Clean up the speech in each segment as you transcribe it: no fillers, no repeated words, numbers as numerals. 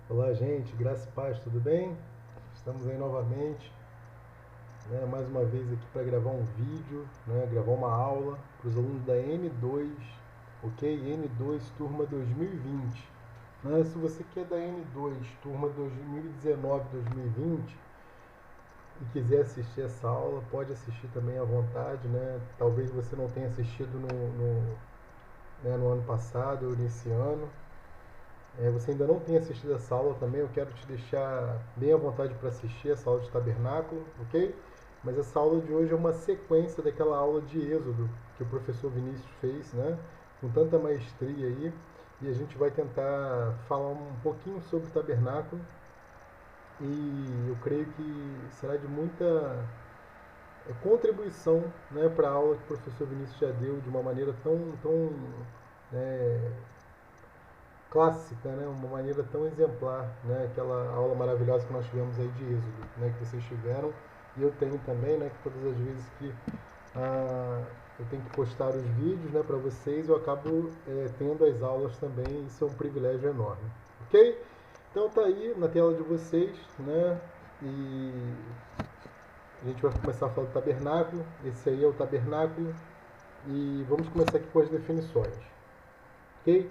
Olá, gente, graça e paz, tudo bem? Estamos aí novamente, né, mais uma vez aqui para gravar um vídeo, né, gravar uma aula para os alunos da N2, ok? N2, turma 2020. Né, se você quer da N2, turma 2019-2020 e quiser assistir essa aula, pode assistir também à vontade, né? Talvez você não tenha assistido no ano passado ou nesse ano. Você ainda não tem assistido essa aula também, eu quero te deixar bem à vontade para assistir essa aula de tabernáculo, ok? Mas essa aula de hoje é uma sequência daquela aula de Êxodo que o professor Vinícius fez, né? Com tanta maestria aí. E a gente vai tentar falar um pouquinho sobre o tabernáculo. E eu creio que será de muita contribuição, né, para a aula que o professor Vinícius já deu de uma maneira tão é, clássica, né? Uma maneira tão exemplar, né? Aquela aula maravilhosa que nós tivemos aí de Êxodo, né? Que vocês tiveram e eu tenho também, né? Que todas as vezes que eu tenho que postar os vídeos, né? Para vocês, eu acabo tendo as aulas também. Isso é um privilégio enorme, ok? Então tá aí na tela de vocês, né? E a gente vai começar a falar do tabernáculo. Esse aí é o tabernáculo e vamos começar aqui com as definições, ok?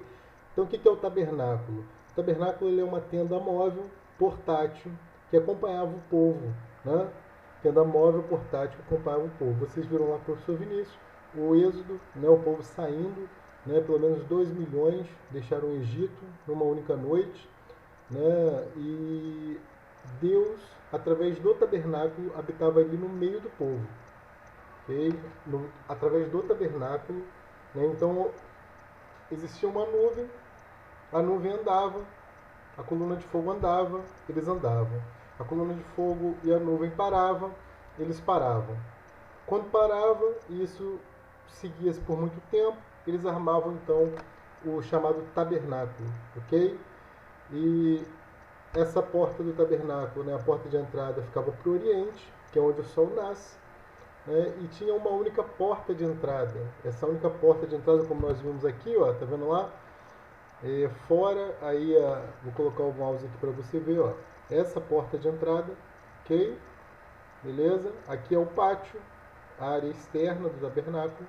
Então, o que é o tabernáculo? O tabernáculo ele é uma tenda móvel, portátil, que acompanhava o povo. Né? Tenda móvel, portátil, que acompanhava o povo. Vocês viram lá com o professor Vinícius, o êxodo, né, o povo saindo, né, pelo menos 2 milhões deixaram o Egito numa única noite. Né, e Deus, através do tabernáculo, habitava ali no meio do povo. Okay? Através do tabernáculo, né, então existia uma nuvem, a nuvem andava, a coluna de fogo andava, eles andavam. A coluna de fogo e a nuvem paravam, eles paravam. Quando parava, isso seguia-se por muito tempo, eles armavam então o chamado tabernáculo, ok? E essa porta do tabernáculo, né, a porta de entrada ficava para o oriente, que é onde o sol nasce, né, e tinha uma única porta de entrada. Essa única porta de entrada, como nós vimos aqui, ó, tá vendo lá? Fora, aí vou colocar o mouse aqui para você ver, ó, essa porta de entrada, ok? Beleza? Aqui é o pátio, a área externa do tabernáculo,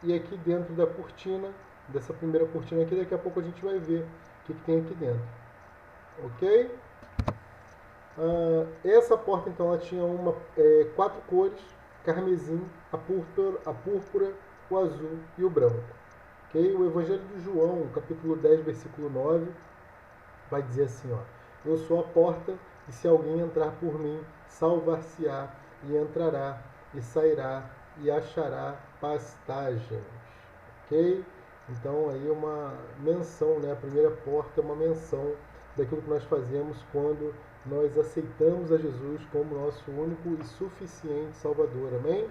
e aqui dentro da cortina, dessa primeira cortina aqui, daqui a pouco a gente vai ver o que tem aqui dentro, ok? Essa porta então ela tinha quatro cores: carmesim, a púrpura, o azul e o branco. Okay? O Evangelho de João, capítulo 10, versículo 9, vai dizer assim, ó: eu sou a porta, e se alguém entrar por mim, salvar-se-á, e entrará, e sairá, e achará pastagens. Ok? Então aí é uma menção, né? A primeira porta é uma menção daquilo que nós fazemos quando nós aceitamos a Jesus como nosso único e suficiente Salvador. Amém?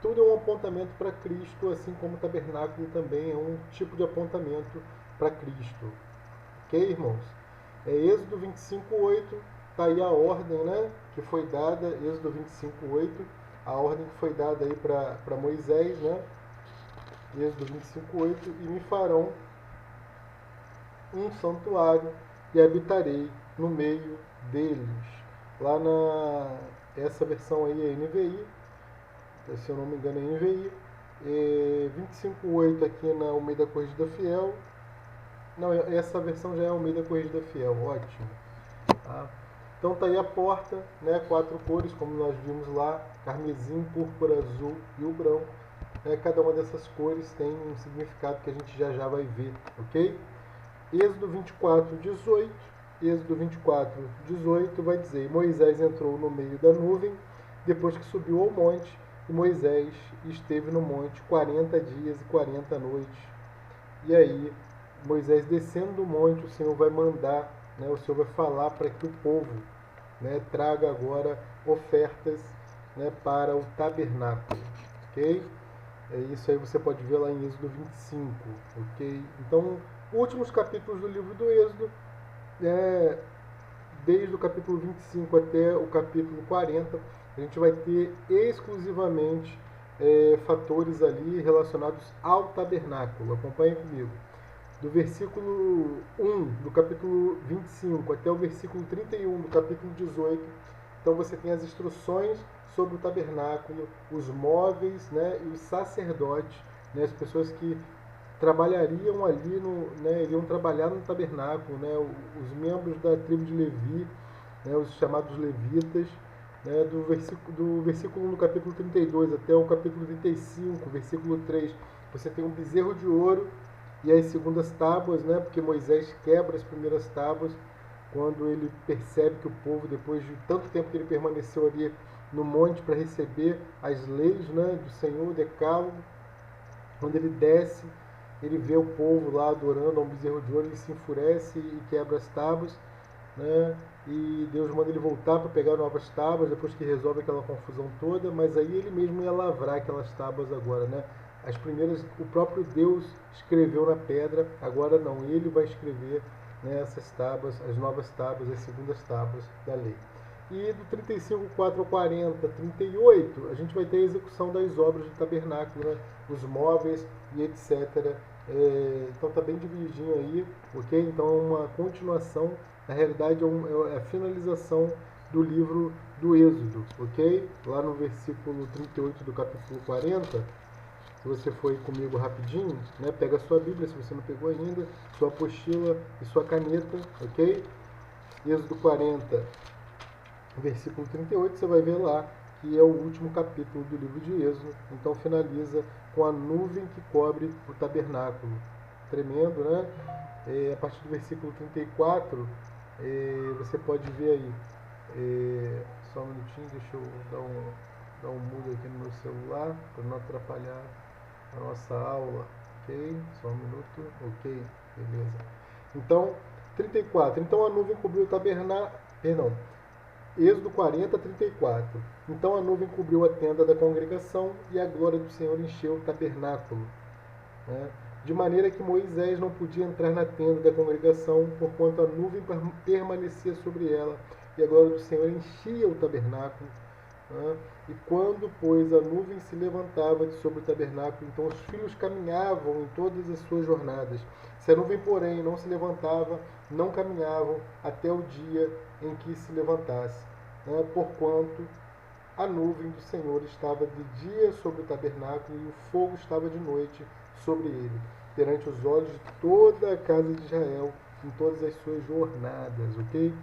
Tudo é um apontamento para Cristo, assim como o tabernáculo também é um tipo de apontamento para Cristo. Ok, irmãos? Êxodo 25:8, está aí a ordem, né, que foi dada, Êxodo 25:8, a ordem que foi dada aí para Moisés, né, Êxodo 25:8, e me farão um santuário e habitarei no meio deles. Lá essa versão aí é NVI, se eu não me engano é NVI, 25:8 aqui na Almeida Corrigida Fiel. Não, essa versão já é Almeida Corrigida Fiel, ótimo. Tá? Então tá aí a porta, né? Quatro cores, como nós vimos lá: carmesim, púrpura, azul e o branco. Cada uma dessas cores tem um significado que a gente já vai ver, ok? Êxodo 24:18. Êxodo 24:18 vai dizer: Moisés entrou no meio da nuvem depois que subiu ao monte, e Moisés esteve no monte 40 dias e 40 noites. E aí, Moisés descendo do monte, o Senhor vai mandar, né, o Senhor vai falar para que o povo, né, traga agora ofertas, né, para o tabernáculo, ok? Isso aí você pode ver lá em Êxodo 25, ok? Então, últimos capítulos do livro do Êxodo, é, desde o capítulo 25 até o capítulo 40, a gente vai ter exclusivamente fatores ali relacionados ao tabernáculo. Acompanhe comigo. do versículo 1 do capítulo 25 até o versículo 31 do capítulo 18. Então você tem as instruções sobre o tabernáculo, os móveis, né, e os sacerdotes, né, as pessoas que trabalhariam ali, iriam trabalhar no tabernáculo, né, os membros da tribo de Levi, né, os chamados levitas, né, do versículo 1 do capítulo 32 até o capítulo 35, versículo 3, você tem um bezerro de ouro e as segundas tábuas, né, porque Moisés quebra as primeiras tábuas quando ele percebe que o povo, depois de tanto tempo que ele permaneceu ali no monte para receber as leis, né, do Senhor, o decálogo, quando ele desce, ele vê o povo lá adorando a um bezerro de ouro, ele se enfurece e quebra as tábuas, né? E Deus manda ele voltar para pegar novas tábuas, depois que resolve aquela confusão toda, mas aí ele mesmo ia lavrar aquelas tábuas agora, né? As primeiras, o próprio Deus escreveu na pedra, agora não, ele vai escrever, né, essas tábuas, as novas tábuas, as segundas tábuas da lei. E do 35, 4 ao 40, 38, a gente vai ter a execução das obras do tabernáculo, né? Os móveis e etc. Então está bem divididinho aí, ok? Então é uma continuação, na realidade é a finalização do livro do Êxodo, ok? Lá no versículo 38 do capítulo 40, se você for ir comigo rapidinho, né, pega a sua Bíblia, se você não pegou ainda, sua apostila e sua caneta, ok? Êxodo 40, versículo 38, você vai ver lá que é o último capítulo do livro de Êxodo. Então finaliza com a nuvem que cobre o tabernáculo. Tremendo, né? A partir do versículo 34, você pode ver aí. Só um minutinho, deixa eu dar um mudo aqui no meu celular para não atrapalhar a nossa aula. Ok? Só um minuto. Ok, beleza. Então, 34. Então a nuvem cobriu o tabernáculo. Perdão. Êxodo 40, 34. Então a nuvem cobriu a tenda da congregação e a glória do Senhor encheu o tabernáculo, né? De maneira que Moisés não podia entrar na tenda da congregação, porquanto a nuvem permanecia sobre ela e a glória do Senhor enchia o tabernáculo, né? E quando, pois, a nuvem se levantava de sobre o tabernáculo, então os filhos caminhavam em todas as suas jornadas. Se a nuvem, porém, não se levantava, não caminhavam até o dia em que se levantasse, né? Porquanto a nuvem do Senhor estava de dia sobre o tabernáculo e o fogo estava de noite sobre ele, perante os olhos de toda a casa de Israel, em todas as suas jornadas, ok?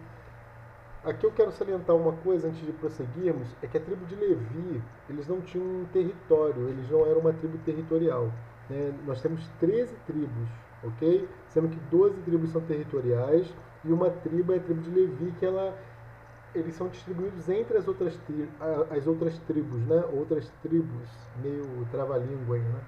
Aqui eu quero salientar uma coisa antes de prosseguirmos, é que a tribo de Levi, eles não tinham um território, eles não eram uma tribo territorial, né? Nós temos 13 tribos, ok? Sendo que 12 tribos são territoriais e uma tribo é a tribo de Levi, que eles são distribuídos entre as outras tribos, né? Outras tribos, meio trava-língua aí, né?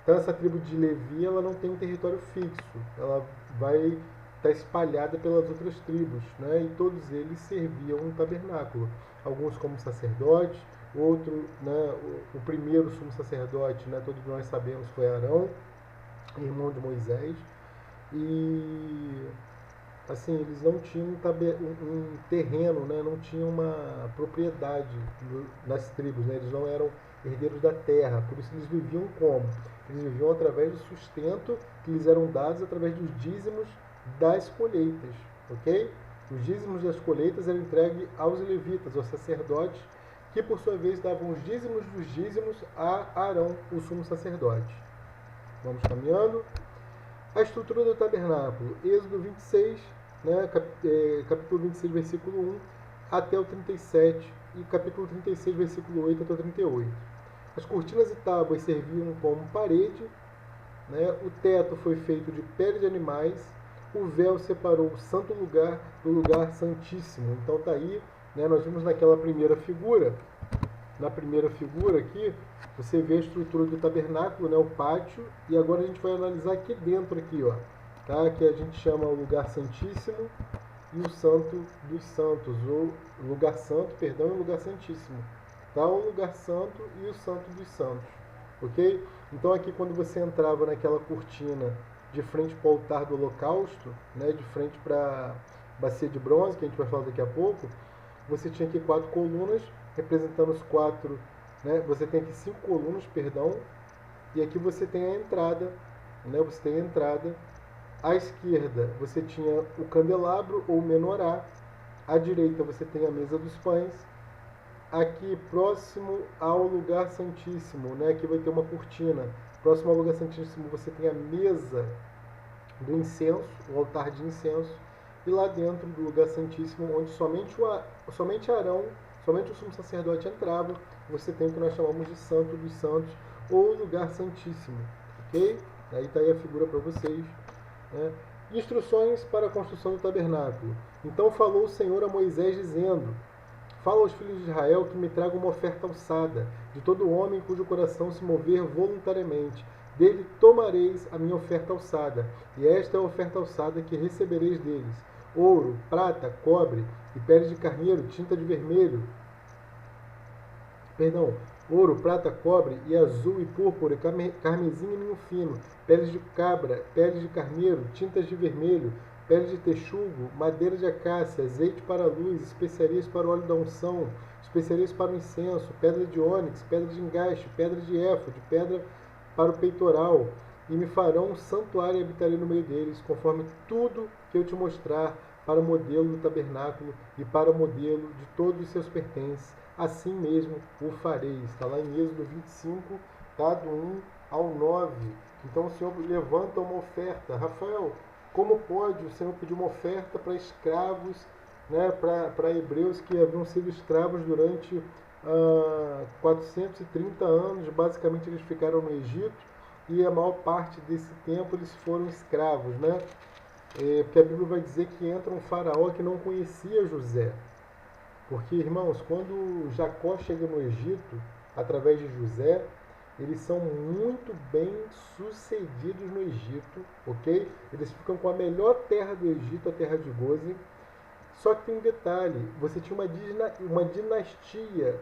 Então essa tribo de Levi, ela não tem um território fixo, ela vai estar espalhada pelas outras tribos, né? E todos eles serviam um tabernáculo, alguns como sacerdotes, outro, né, o primeiro sumo sacerdote, né, todos nós sabemos, foi Arão, irmão de Moisés, e assim, eles não tinham um terreno, né? Não tinham uma propriedade nas tribos, né? Eles não eram herdeiros da terra, por isso eles viviam como? Eles viviam através do sustento que lhes eram dados através dos dízimos das colheitas, ok? Os dízimos das colheitas eram entregues aos levitas, aos sacerdotes, que por sua vez davam os dízimos dos dízimos a Arão, o sumo sacerdote. Vamos caminhando. A estrutura do tabernáculo, Êxodo 26, né, capítulo 26, versículo 1 até o 37 e capítulo 36, versículo 8 até o 38. As cortinas e tábuas serviam como parede, né, o teto foi feito de pele de animais, o véu separou o santo lugar do lugar santíssimo. Então tá aí, né, nós vimos naquela primeira figura, na primeira figura aqui, você vê a estrutura do tabernáculo, né, o pátio, e agora a gente vai analisar aqui dentro, aqui, ó, tá? Que a gente chama o lugar santíssimo e o santo dos santos, ou lugar santo, perdão, e o lugar santíssimo, tá? O lugar santo e o santo dos santos, ok? Então aqui quando você entrava naquela cortina de frente para o altar do holocausto, né, de frente para a bacia de bronze, que a gente vai falar daqui a pouco, você tinha aqui 4 colunas representando os 4, né? Você tem aqui 5 colunas, perdão, e aqui você tem a entrada, né? Você tem a entrada À esquerda você tinha o candelabro ou menorá, à direita você tem a mesa dos pães, aqui próximo ao lugar santíssimo, né, aqui vai ter uma cortina, próximo ao lugar santíssimo você tem a mesa do incenso, o altar de incenso, e lá dentro do lugar santíssimo, onde somente Arão, somente o sumo sacerdote entrava, você tem o que nós chamamos de Santo dos Santos, ou lugar santíssimo, ok? Aí está aí a figura para vocês, né? Instruções para a construção do tabernáculo. Então falou o Senhor a Moisés, dizendo: fala aos filhos de Israel que me tragam uma oferta alçada, de todo homem cujo coração se mover voluntariamente. Dele tomareis a minha oferta alçada, e esta é a oferta alçada que recebereis deles: ouro, prata, cobre e pele de carneiro, tinta de vermelho, ouro, prata, cobre e azul e púrpura, carmesim e linho fino, peles de cabra, peles de carneiro, tintas de vermelho, pele de texugo, madeira de acácia, azeite para a luz, especiarias para o óleo da unção, especiarias para o incenso, pedra de ônix, pedra de engaste, pedra de éfode, pedra para o peitoral, e me farão um santuário e habitarei no meio deles, conforme tudo que eu te mostrar, para o modelo do tabernáculo e para o modelo de todos os seus pertences. Assim mesmo o farei. Está lá em Êxodo 25, tá? Do 1 ao 9. Então o Senhor levanta uma oferta. Rafael, como pode o Senhor pedir uma oferta para escravos, né, para hebreus que haviam sido escravos durante 430 anos? Basicamente eles ficaram no Egito e a maior parte desse tempo eles foram escravos, né? Porque a Bíblia vai dizer que entra um faraó que não conhecia José. Porque, irmãos, quando Jacó chega no Egito, através de José, eles são muito bem sucedidos no Egito, ok? Eles ficam com a melhor terra do Egito, a terra de Gozem. Só que tem um detalhe, você tinha uma dinastia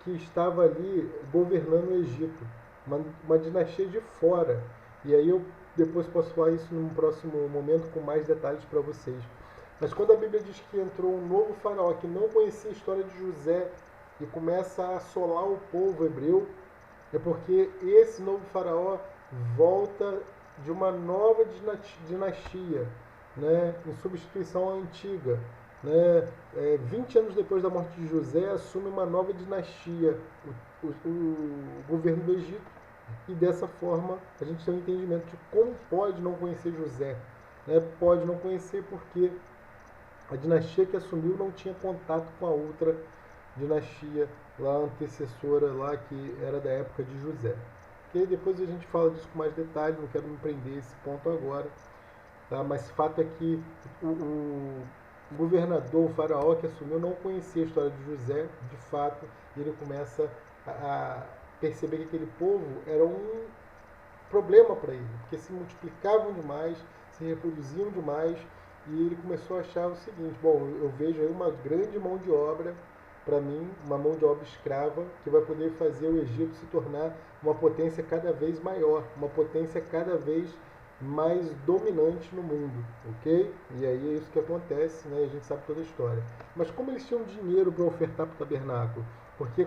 que estava ali governando o Egito, uma dinastia de fora. E aí eu depois posso falar isso num próximo momento com mais detalhes para vocês. Mas quando a Bíblia diz que entrou um novo faraó que não conhecia a história de José e começa a assolar o povo hebreu, é porque esse novo faraó volta de uma nova dinastia, né, em substituição à antiga. Né? 20 anos depois da morte de José, assume uma nova dinastia, o governo do Egito, e dessa forma a gente tem um entendimento de como pode não conhecer José. Né? Pode não conhecer porque a dinastia que assumiu não tinha contato com a outra dinastia lá antecessora, lá que era da época de José. E depois a gente fala disso com mais detalhes, não quero me prender a esse ponto agora. Tá? Mas fato é que o governador, o faraó que assumiu, não conhecia a história de José, de fato, e ele começa a perceber que aquele povo era um problema para ele, porque se multiplicavam demais, se reproduziam demais, e ele começou a achar o seguinte: bom, eu vejo aí uma grande mão de obra para mim, uma mão de obra escrava, que vai poder fazer o Egito se tornar uma potência cada vez maior, uma potência cada vez mais dominante no mundo, ok? E aí é isso que acontece, né? A gente sabe toda a história. Mas como eles tinham dinheiro para ofertar para o tabernáculo? Porque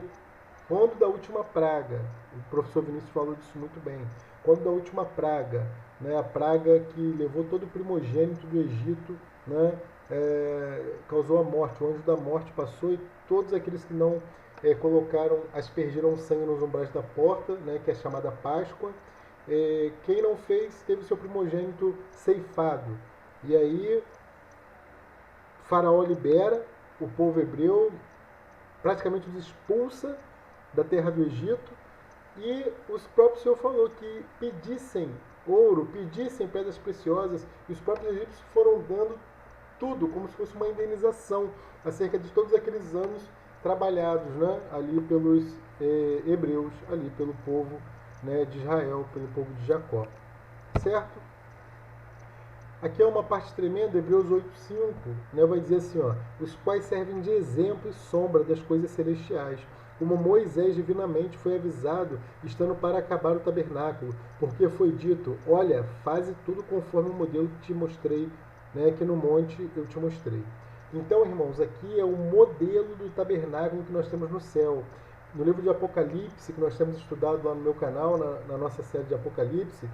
quando da última praga, o professor Vinícius falou disso muito bem, quando da última praga, né, a praga que levou todo o primogênito do Egito, né, causou a morte, o anjo da morte passou e todos aqueles que não aspergiram sangue nos umbrais da porta, né, que é chamada Páscoa, quem não fez teve seu primogênito ceifado. E aí Faraó libera o povo hebreu, praticamente os expulsa da terra do Egito, e o próprio Senhor falou que pedissem ouro, pedissem pedras preciosas, e os próprios egípcios foram dando tudo, como se fosse uma indenização acerca de todos aqueles anos trabalhados, né, ali pelos hebreus, ali pelo povo, né, de Israel, pelo povo de Jacó. Certo? Aqui é uma parte tremenda, Hebreus 8:5, né, vai dizer assim, ó, os quais servem de exemplo e sombra das coisas celestiais, como Moisés divinamente foi avisado, estando para acabar o tabernáculo, porque foi dito: olha, faze tudo conforme o modelo que te mostrei, né, que no monte eu te mostrei. Então, irmãos, aqui é o modelo do tabernáculo que nós temos no céu. No livro de Apocalipse, que nós temos estudado lá no meu canal, na nossa série de Apocalipse,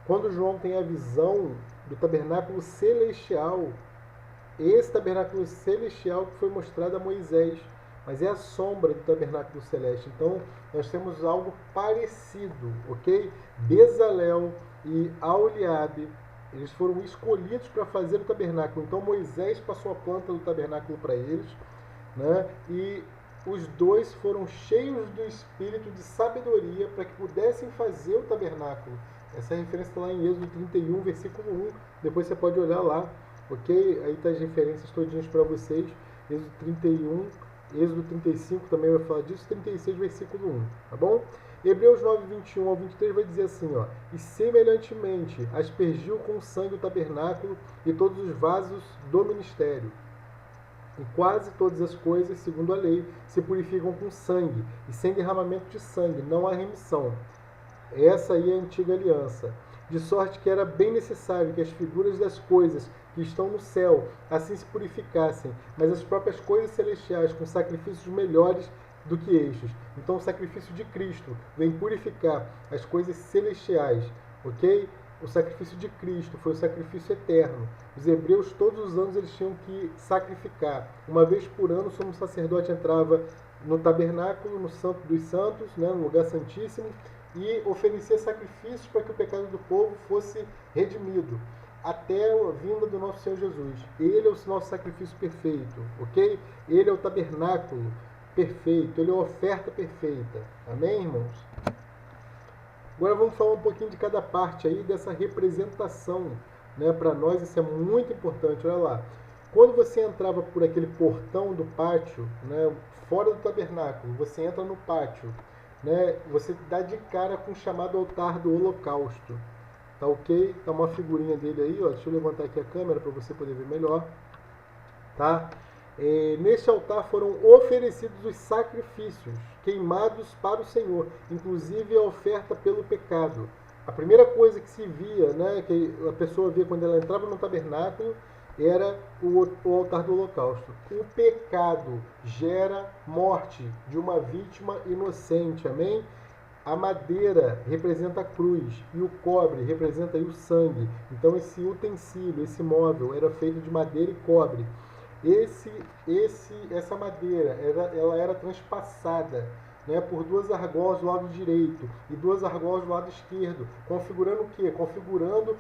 Quando João tem a visão do tabernáculo celestial, esse tabernáculo celestial que foi mostrado a Moisés, mas é a sombra do tabernáculo celeste. Então, nós temos algo parecido, ok? Bezalel e Aholiabe, eles foram escolhidos para fazer o tabernáculo. Então, Moisés passou a planta do tabernáculo para eles, né? E os dois foram cheios do espírito de sabedoria para que pudessem fazer o tabernáculo. Essa referência está lá em Êxodo 31, versículo 1. Depois você pode olhar lá, ok? Aí tá as referências todinhas para vocês. Êxodo 31, Êxodo 35 também vai falar disso, 36, versículo 1, tá bom? Hebreus 9, 21 ao 23 vai dizer assim, ó: e semelhantemente aspergiu com sangue o tabernáculo e todos os vasos do ministério. E quase todas as coisas, segundo a lei, se purificam com sangue, e sem derramamento de sangue não há remissão. Essa aí é a antiga aliança. De sorte que era bem necessário que as figuras das coisas que estão no céu assim se purificassem, mas as próprias coisas celestiais com sacrifícios melhores do que estes. Então o sacrifício de Cristo vem purificar as coisas celestiais, ok? O sacrifício de Cristo foi o sacrifício eterno. Os hebreus, todos os anos, eles tinham que sacrificar. Uma vez por ano, o sumo sacerdote entrava no tabernáculo, no Santo dos Santos, né, no lugar santíssimo, e oferecia sacrifícios para que o pecado do povo fosse redimido, até a vinda do nosso Senhor Jesus. Ele é o nosso sacrifício perfeito, ok? Ele é o tabernáculo perfeito, ele é a oferta perfeita. Amém, irmãos? Agora vamos falar um pouquinho de cada parte aí dessa representação, né? Para nós isso é muito importante. Olha lá, quando você entrava por aquele portão do pátio, né, fora do tabernáculo, você entra no pátio, né, você dá de cara com o chamado altar do holocausto. Tá ok? Tá uma figurinha dele aí, ó. Deixa eu levantar aqui a câmera para você poder ver melhor. Tá? Neste altar foram oferecidos os sacrifícios queimados para o Senhor, inclusive a oferta pelo pecado. A primeira coisa que se via, né, que a pessoa via quando ela entrava no tabernáculo, era o altar do holocausto. O pecado gera morte de uma vítima inocente, amém? A madeira representa a cruz e o cobre representa aí o sangue. Então esse utensílio, esse móvel era feito de madeira e cobre. Essa madeira, ela era transpassada, né, por duas argolas do lado direito e duas argolas do lado esquerdo, configurando o quê? Configurando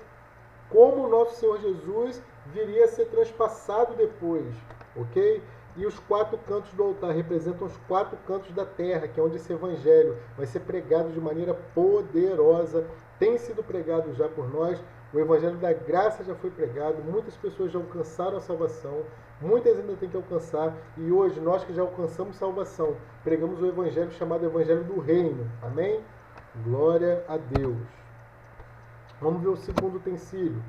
como o nosso Senhor Jesus viria a ser transpassado depois, ok? E os quatro cantos do altar representam os quatro cantos da terra, que é onde esse evangelho vai ser pregado de maneira poderosa. Tem sido pregado já por nós, o evangelho da graça já foi pregado, muitas pessoas já alcançaram a salvação, muitas ainda têm que alcançar, e hoje nós que já alcançamos salvação, pregamos o evangelho chamado Evangelho do Reino. Amém? Glória a Deus. Vamos ver o segundo utensílio.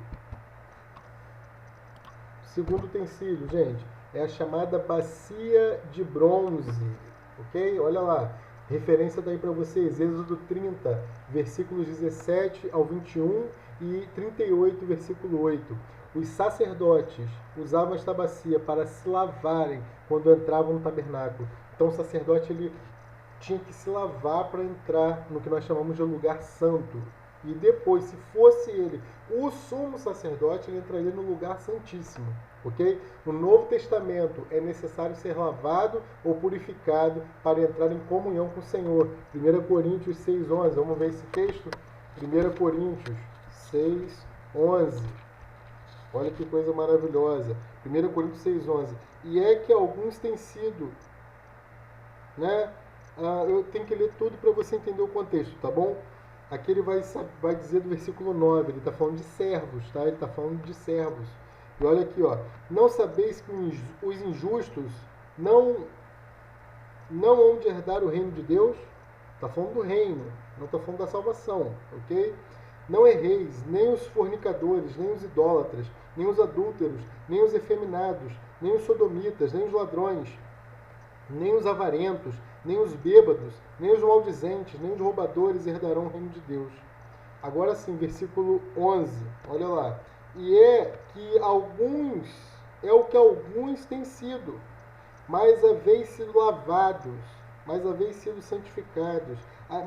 O segundo utensílio, gente, é a chamada bacia de bronze, ok? Olha lá, referência daí para vocês, Êxodo 30, versículos 17 ao 21 e 38, versículo 8. Os sacerdotes usavam esta bacia para se lavarem quando entravam no tabernáculo. Então o sacerdote ele tinha que se lavar para entrar no que nós chamamos de lugar santo. E depois, se fosse ele o sumo sacerdote, ele entraria no lugar santíssimo, ok? No Novo Testamento é necessário ser lavado ou purificado para entrar em comunhão com o Senhor. 1 Coríntios 6,11, vamos ver esse texto? 1 Coríntios 6,11, olha que coisa maravilhosa. 1 Coríntios 6,11, e é que alguns têm sido, né? Eu tenho que ler tudo para você entender o contexto, tá bom? Aqui ele vai dizer do versículo 9, ele está falando de servos, tá? Ele está falando de servos. E olha aqui, ó. Não sabeis que os injustos não hão de herdar o reino de Deus? Está falando do reino, não está falando da salvação, ok? Não erreis, nem os fornicadores, nem os idólatras, nem os adúlteros, nem os efeminados, nem os sodomitas, nem os ladrões, nem os avarentos, nem os bêbados, nem os maldizentes, nem os roubadores herdarão o reino de Deus. Agora sim, versículo 11, olha lá. E é o que alguns têm sido, mas haveis sido lavados, mas haveis sido santificados,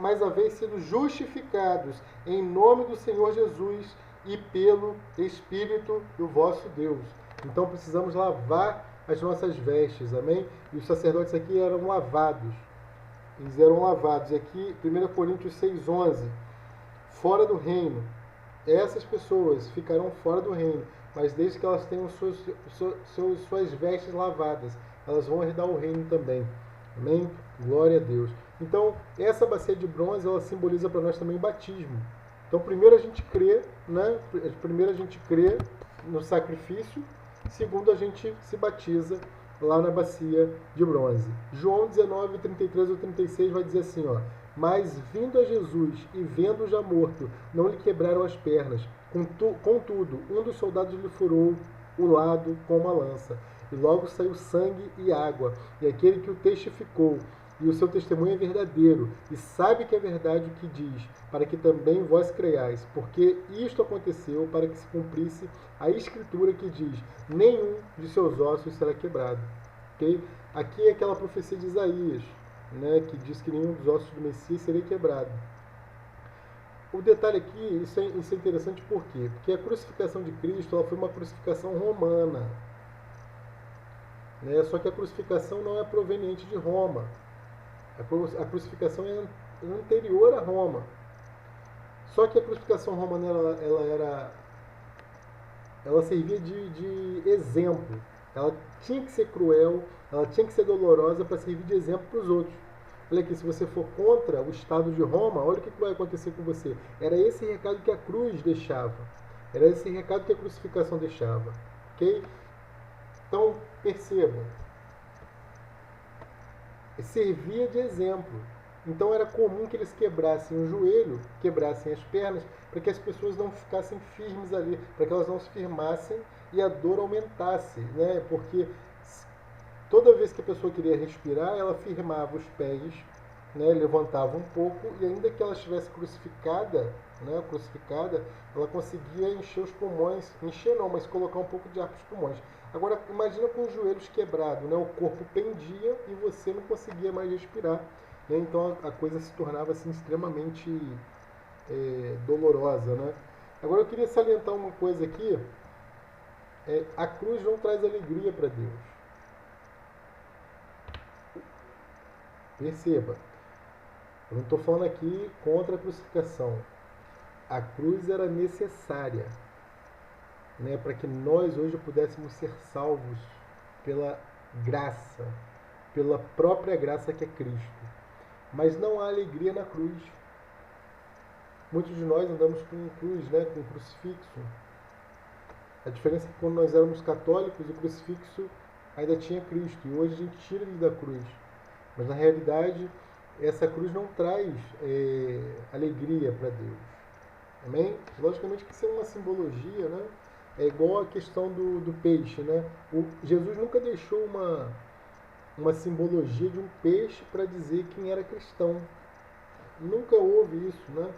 mas haveis sido justificados em nome do Senhor Jesus e pelo Espírito do vosso Deus. Então precisamos lavar as nossas vestes, amém? E os sacerdotes aqui eram lavados. Eles eram lavados. E aqui, 1 Coríntios 6,11, fora do reino. Essas pessoas ficarão fora do reino, mas desde que elas tenham suas vestes lavadas, elas vão herdar o reino também. Amém? Glória a Deus. Então, essa bacia de bronze, ela simboliza para nós também o batismo. Então, primeiro a gente crê, né? Primeiro a gente crê no sacrifício, segundo a gente se batiza lá na bacia de bronze. João 19, 33 ou 36 vai dizer assim, ó: mas vindo a Jesus e vendo já morto, não lhe quebraram as pernas. Contudo, um dos soldados lhe furou o lado com uma lança. E logo saiu sangue e água. E aquele que o testificou, e o seu testemunho é verdadeiro, e sabe que é verdade o que diz, para que também vós creiais, porque isto aconteceu para que se cumprisse a escritura que diz: nenhum de seus ossos será quebrado. Okay? Aqui é aquela profecia de Isaías, né, que diz que nenhum dos ossos do Messias seria quebrado. O detalhe aqui, isso é interessante por quê? Porque a crucificação de Cristo ela foi uma crucificação romana. Né? Só que a crucificação não é proveniente de Roma. A crucificação é anterior a Roma. Só que a crucificação romana ela servia de exemplo. Ela tinha que ser cruel, ela tinha que ser dolorosa para servir de exemplo para os outros. Olha aqui, se você for contra o Estado de Roma, olha o que vai acontecer com você. Era esse recado que a cruz deixava. Era esse recado que a crucificação deixava. Ok? Então, percebam. Servia de exemplo. Então era comum que eles quebrassem o joelho, quebrassem as pernas, para que as pessoas não ficassem firmes ali, para que elas não se firmassem e a dor aumentasse, né? Porque toda vez que a pessoa queria respirar, ela firmava os pés, né? Levantava um pouco, e ainda que ela estivesse crucificada, né? Ela conseguia encher os pulmões, encher não, mas colocar um pouco de ar para os pulmões. Agora, imagina com os joelhos quebrados, né? O corpo pendia e você não conseguia mais respirar. Né? Então a coisa se tornava assim, extremamente dolorosa. Né? Agora eu queria salientar uma coisa aqui. A cruz não traz alegria para Deus. Perceba, eu não estou falando aqui contra a crucificação. A cruz era necessária, né, para que nós hoje pudéssemos ser salvos pela graça, pela própria graça que é Cristo. Mas não há alegria na cruz. Muitos de nós andamos com cruz, né, com crucifixo. A diferença é que quando nós éramos católicos, o crucifixo ainda tinha Cristo, e hoje a gente tira ele da cruz. Mas na realidade, essa cruz não traz alegria para Deus. Amém? Logicamente que isso é uma simbologia, né? É igual a questão do peixe, né? Jesus nunca deixou uma simbologia de um peixe para dizer quem era cristão. Nunca houve isso, né?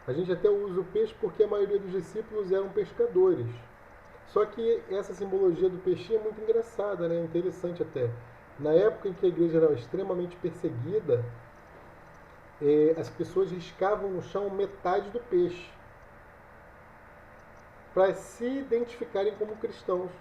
A gente até usa o peixe porque a maioria dos discípulos eram pescadores. Só que essa simbologia do peixinho é muito engraçada, né? Interessante até. Na época em que a igreja era extremamente perseguida, as pessoas riscavam no chão metade do peixe para se identificarem como cristãos.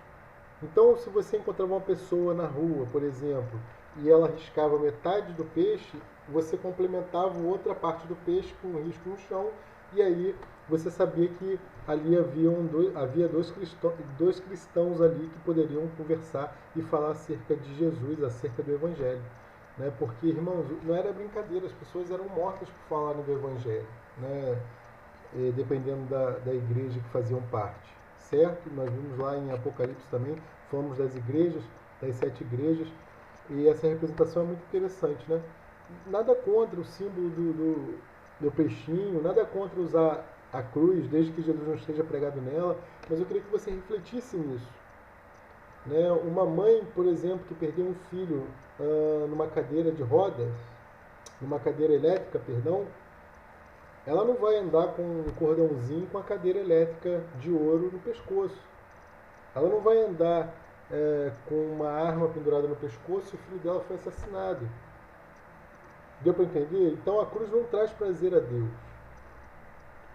Então, se você encontrava uma pessoa na rua, por exemplo, e ela riscava metade do peixe, você complementava outra parte do peixe com um risco no chão, e aí você sabia que ali havia dois cristãos ali que poderiam conversar e falar acerca de Jesus, acerca do Evangelho. Né? Porque, irmãos, não era brincadeira, as pessoas eram mortas por falarem do Evangelho, né? Dependendo da igreja que faziam parte. Certo? Nós vimos lá em Apocalipse também, falamos das igrejas, das 7 igrejas, e essa representação é muito interessante, né? Nada contra o símbolo do peixinho, nada contra usar a cruz, desde que Jesus não esteja pregado nela, mas eu queria que você refletisse nisso. Né? Uma mãe, por exemplo, que perdeu um filho numa cadeira de rodas, numa cadeira elétrica, perdão, ela não vai andar com um cordãozinho com a cadeira elétrica de ouro no pescoço. Ela não vai andar com uma arma pendurada no pescoço se o filho dela foi assassinado. Deu para entender? Então a cruz não traz prazer a Deus.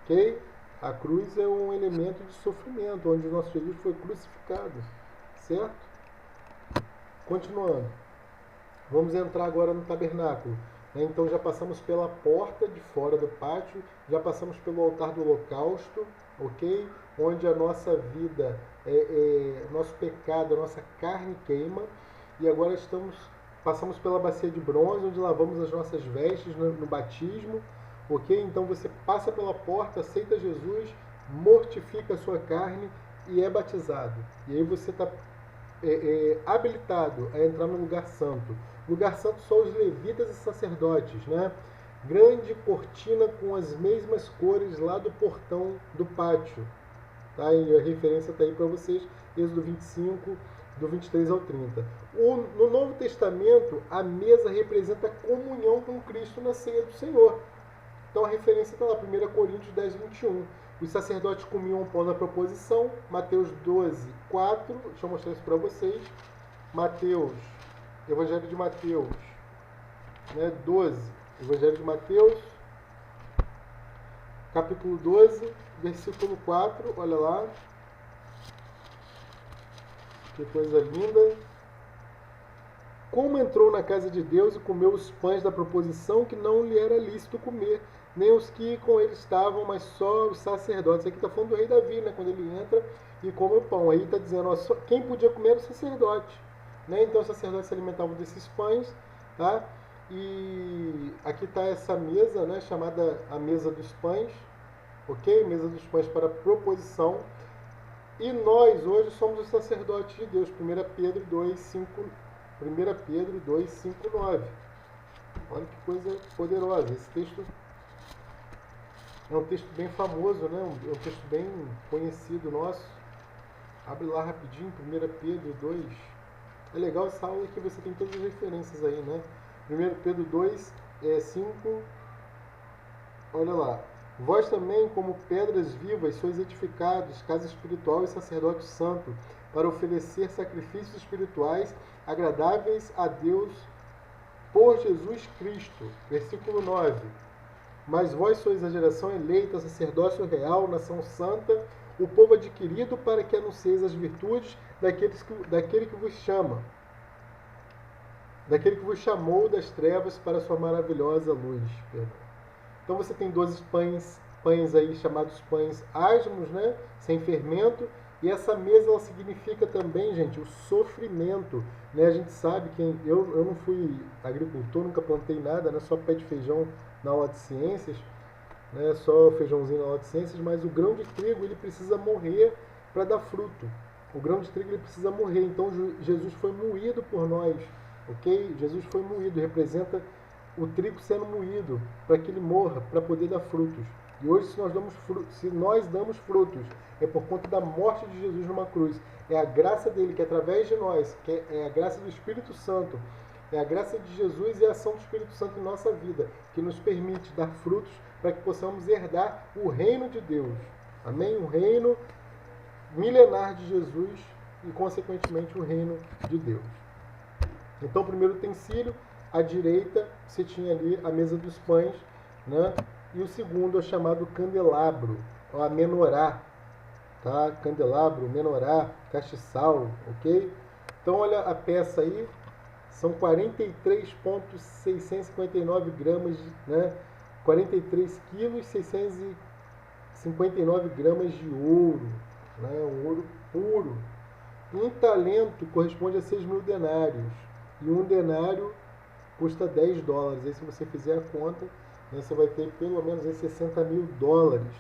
Ok? A cruz é um elemento de sofrimento, onde o nosso Jesus foi crucificado. Certo? Continuando. Vamos entrar agora no tabernáculo. Então já passamos pela porta de fora do pátio, já passamos pelo altar do holocausto, ok? Onde a nossa vida, nosso pecado, a nossa carne queima. E agora passamos pela bacia de bronze, onde lavamos as nossas vestes no batismo, ok? Então você passa pela porta, aceita Jesus, mortifica a sua carne e é batizado. E aí você está habilitado a entrar no lugar santo. Lugar santo só os levitas e sacerdotes, né? Grande cortina com as mesmas cores lá do portão do pátio. Tá? E a referência está aí para vocês, Êxodo 25, do 23 ao 30. No Novo Testamento, a mesa representa a comunhão com Cristo na ceia do Senhor. Então a referência está lá, 1 Coríntios 10, 21. Os sacerdotes comiam o pão da proposição, Mateus 12, 4. Deixa eu mostrar isso para vocês. Evangelho de Mateus, né, 12. Evangelho de Mateus, capítulo 12, versículo 4. Olha lá. Que coisa linda. Como entrou na casa de Deus e comeu os pães da proposição que não lhe era lícito comer, nem os que com ele estavam, mas só os sacerdotes. Aqui está falando do rei Davi, né? Quando ele entra e come o pão. Aí está dizendo, ó, só, quem podia comer era o sacerdote. Né? Então os sacerdotes se alimentavam desses pães. Tá? E aqui está essa mesa, né? Chamada a mesa dos pães. Ok? Mesa dos pães para proposição. E nós hoje somos os sacerdotes de Deus. 1 Pedro 2, 5, 9. Olha que coisa poderosa. Esse texto é um texto bem famoso, né? É um texto bem conhecido nosso. Abre lá rapidinho, 1 Pedro 2. É legal essa aula que você tem todas as referências aí, né? 1 Pedro 2, 5. Olha lá. Vós também, como pedras vivas, sois edificados, casa espiritual e sacerdócio santo, para oferecer sacrifícios espirituais agradáveis a Deus por Jesus Cristo. Versículo 9. Mas vós sois a geração eleita, sacerdócio real, nação santa, o povo adquirido para que anuncieis as virtudes daquele que vos chama, daquele que vos chamou das trevas para a sua maravilhosa luz. Então você tem 12 pães aí chamados pães asmos, né? Sem fermento. E essa mesa ela significa também, gente, o sofrimento. Né? A gente sabe que eu não fui agricultor, nunca plantei nada, né? Só pé de feijão na aula de ciências, né? Só feijãozinho na aula de ciências, mas o grão de trigo ele precisa morrer para dar fruto. O grão de trigo ele precisa morrer. Então Jesus foi moído por nós, ok? Jesus foi moído, representa o trigo sendo moído para que ele morra, para poder dar frutos. E hoje, se nós damos frutos, é por conta da morte de Jesus numa cruz. É a graça dele, que é através de nós, que é a graça do Espírito Santo, é a graça de Jesus e a ação do Espírito Santo em nossa vida, que nos permite dar frutos para que possamos herdar o reino de Deus. Amém? O reino milenar de Jesus e, consequentemente, o reino de Deus. Então, o primeiro utensílio, à direita, você tinha ali a mesa dos pães, né? E o segundo é o chamado candelabro, a menorá, tá? Candelabro, menorá, castiçal, ok? Então, olha a peça aí, são 43,659 gramas, né? 43 quilos, 659 gramas de ouro, né? Um ouro puro. Um talento corresponde a 6 mil denários, e um denário custa 10 dólares. Aí se você fizer a conta, né, você vai ter pelo menos aí 60 mil dólares,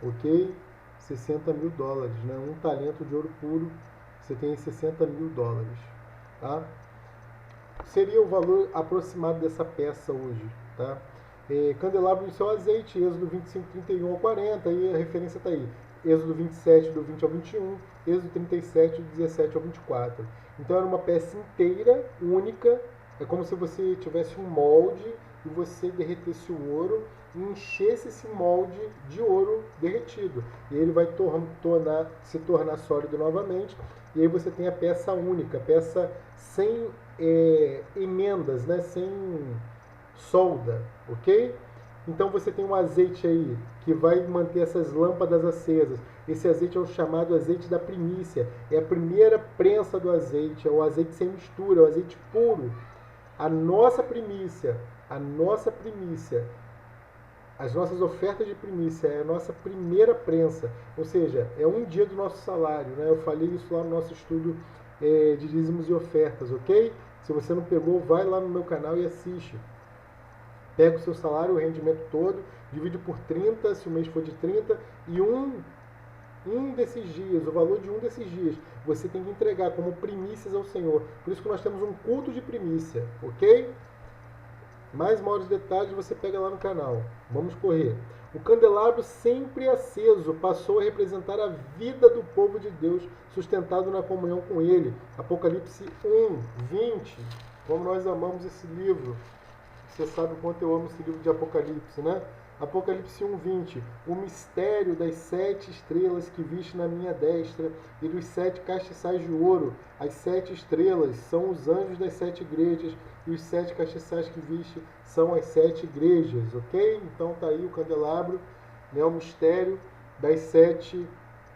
ok? 60 mil dólares, né? Um talento de ouro puro, você tem 60 mil dólares, tá? Seria o valor aproximado dessa peça hoje, tá? Candelabro do seu azeite, Êxodo 25, 31 ao 40, aí a referência está aí. Êxodo 27, do 20 ao 21, Êxodo 37, do 17 ao 24. Então era uma peça inteira, única. É como se você tivesse um molde e você derretesse o ouro e enchesse esse molde de ouro derretido. E ele vai se tornar sólido novamente. E aí você tem a peça única, peça sem emendas, né? solda, ok? Então você tem um azeite aí que vai manter essas lâmpadas acesas. Esse azeite é o chamado azeite da primícia. É a primeira prensa do azeite, é o azeite sem mistura, é o azeite puro. A nossa primícia, a nossa primícia, as nossas ofertas de primícia é a nossa primeira prensa, ou seja, é um dia do nosso salário, né? Eu falei isso lá no nosso estudo de dízimos e ofertas, ok? Se você não pegou, vai lá no meu canal e assiste. Pega o seu salário, o rendimento todo, divide por 30, se o mês for de 30, e um desses dias, o valor de um desses dias, você tem que entregar como primícias ao Senhor. Por isso que nós temos um culto de primícia, ok? Mais maiores detalhes você pega lá no canal. Vamos correr. O candelabro sempre aceso passou a representar a vida do povo de Deus, sustentado na comunhão com Ele. Apocalipse 1, 20. Como nós amamos esse livro. Você sabe o quanto eu amo esse livro de Apocalipse, né? Apocalipse 1, 20. O mistério das 7 estrelas que viste na minha destra e dos 7 castiçais de ouro. As 7 estrelas são os anjos das 7 igrejas e os 7 castiçais que viste são as 7 igrejas, ok? Então tá aí o candelabro, né? O mistério das 7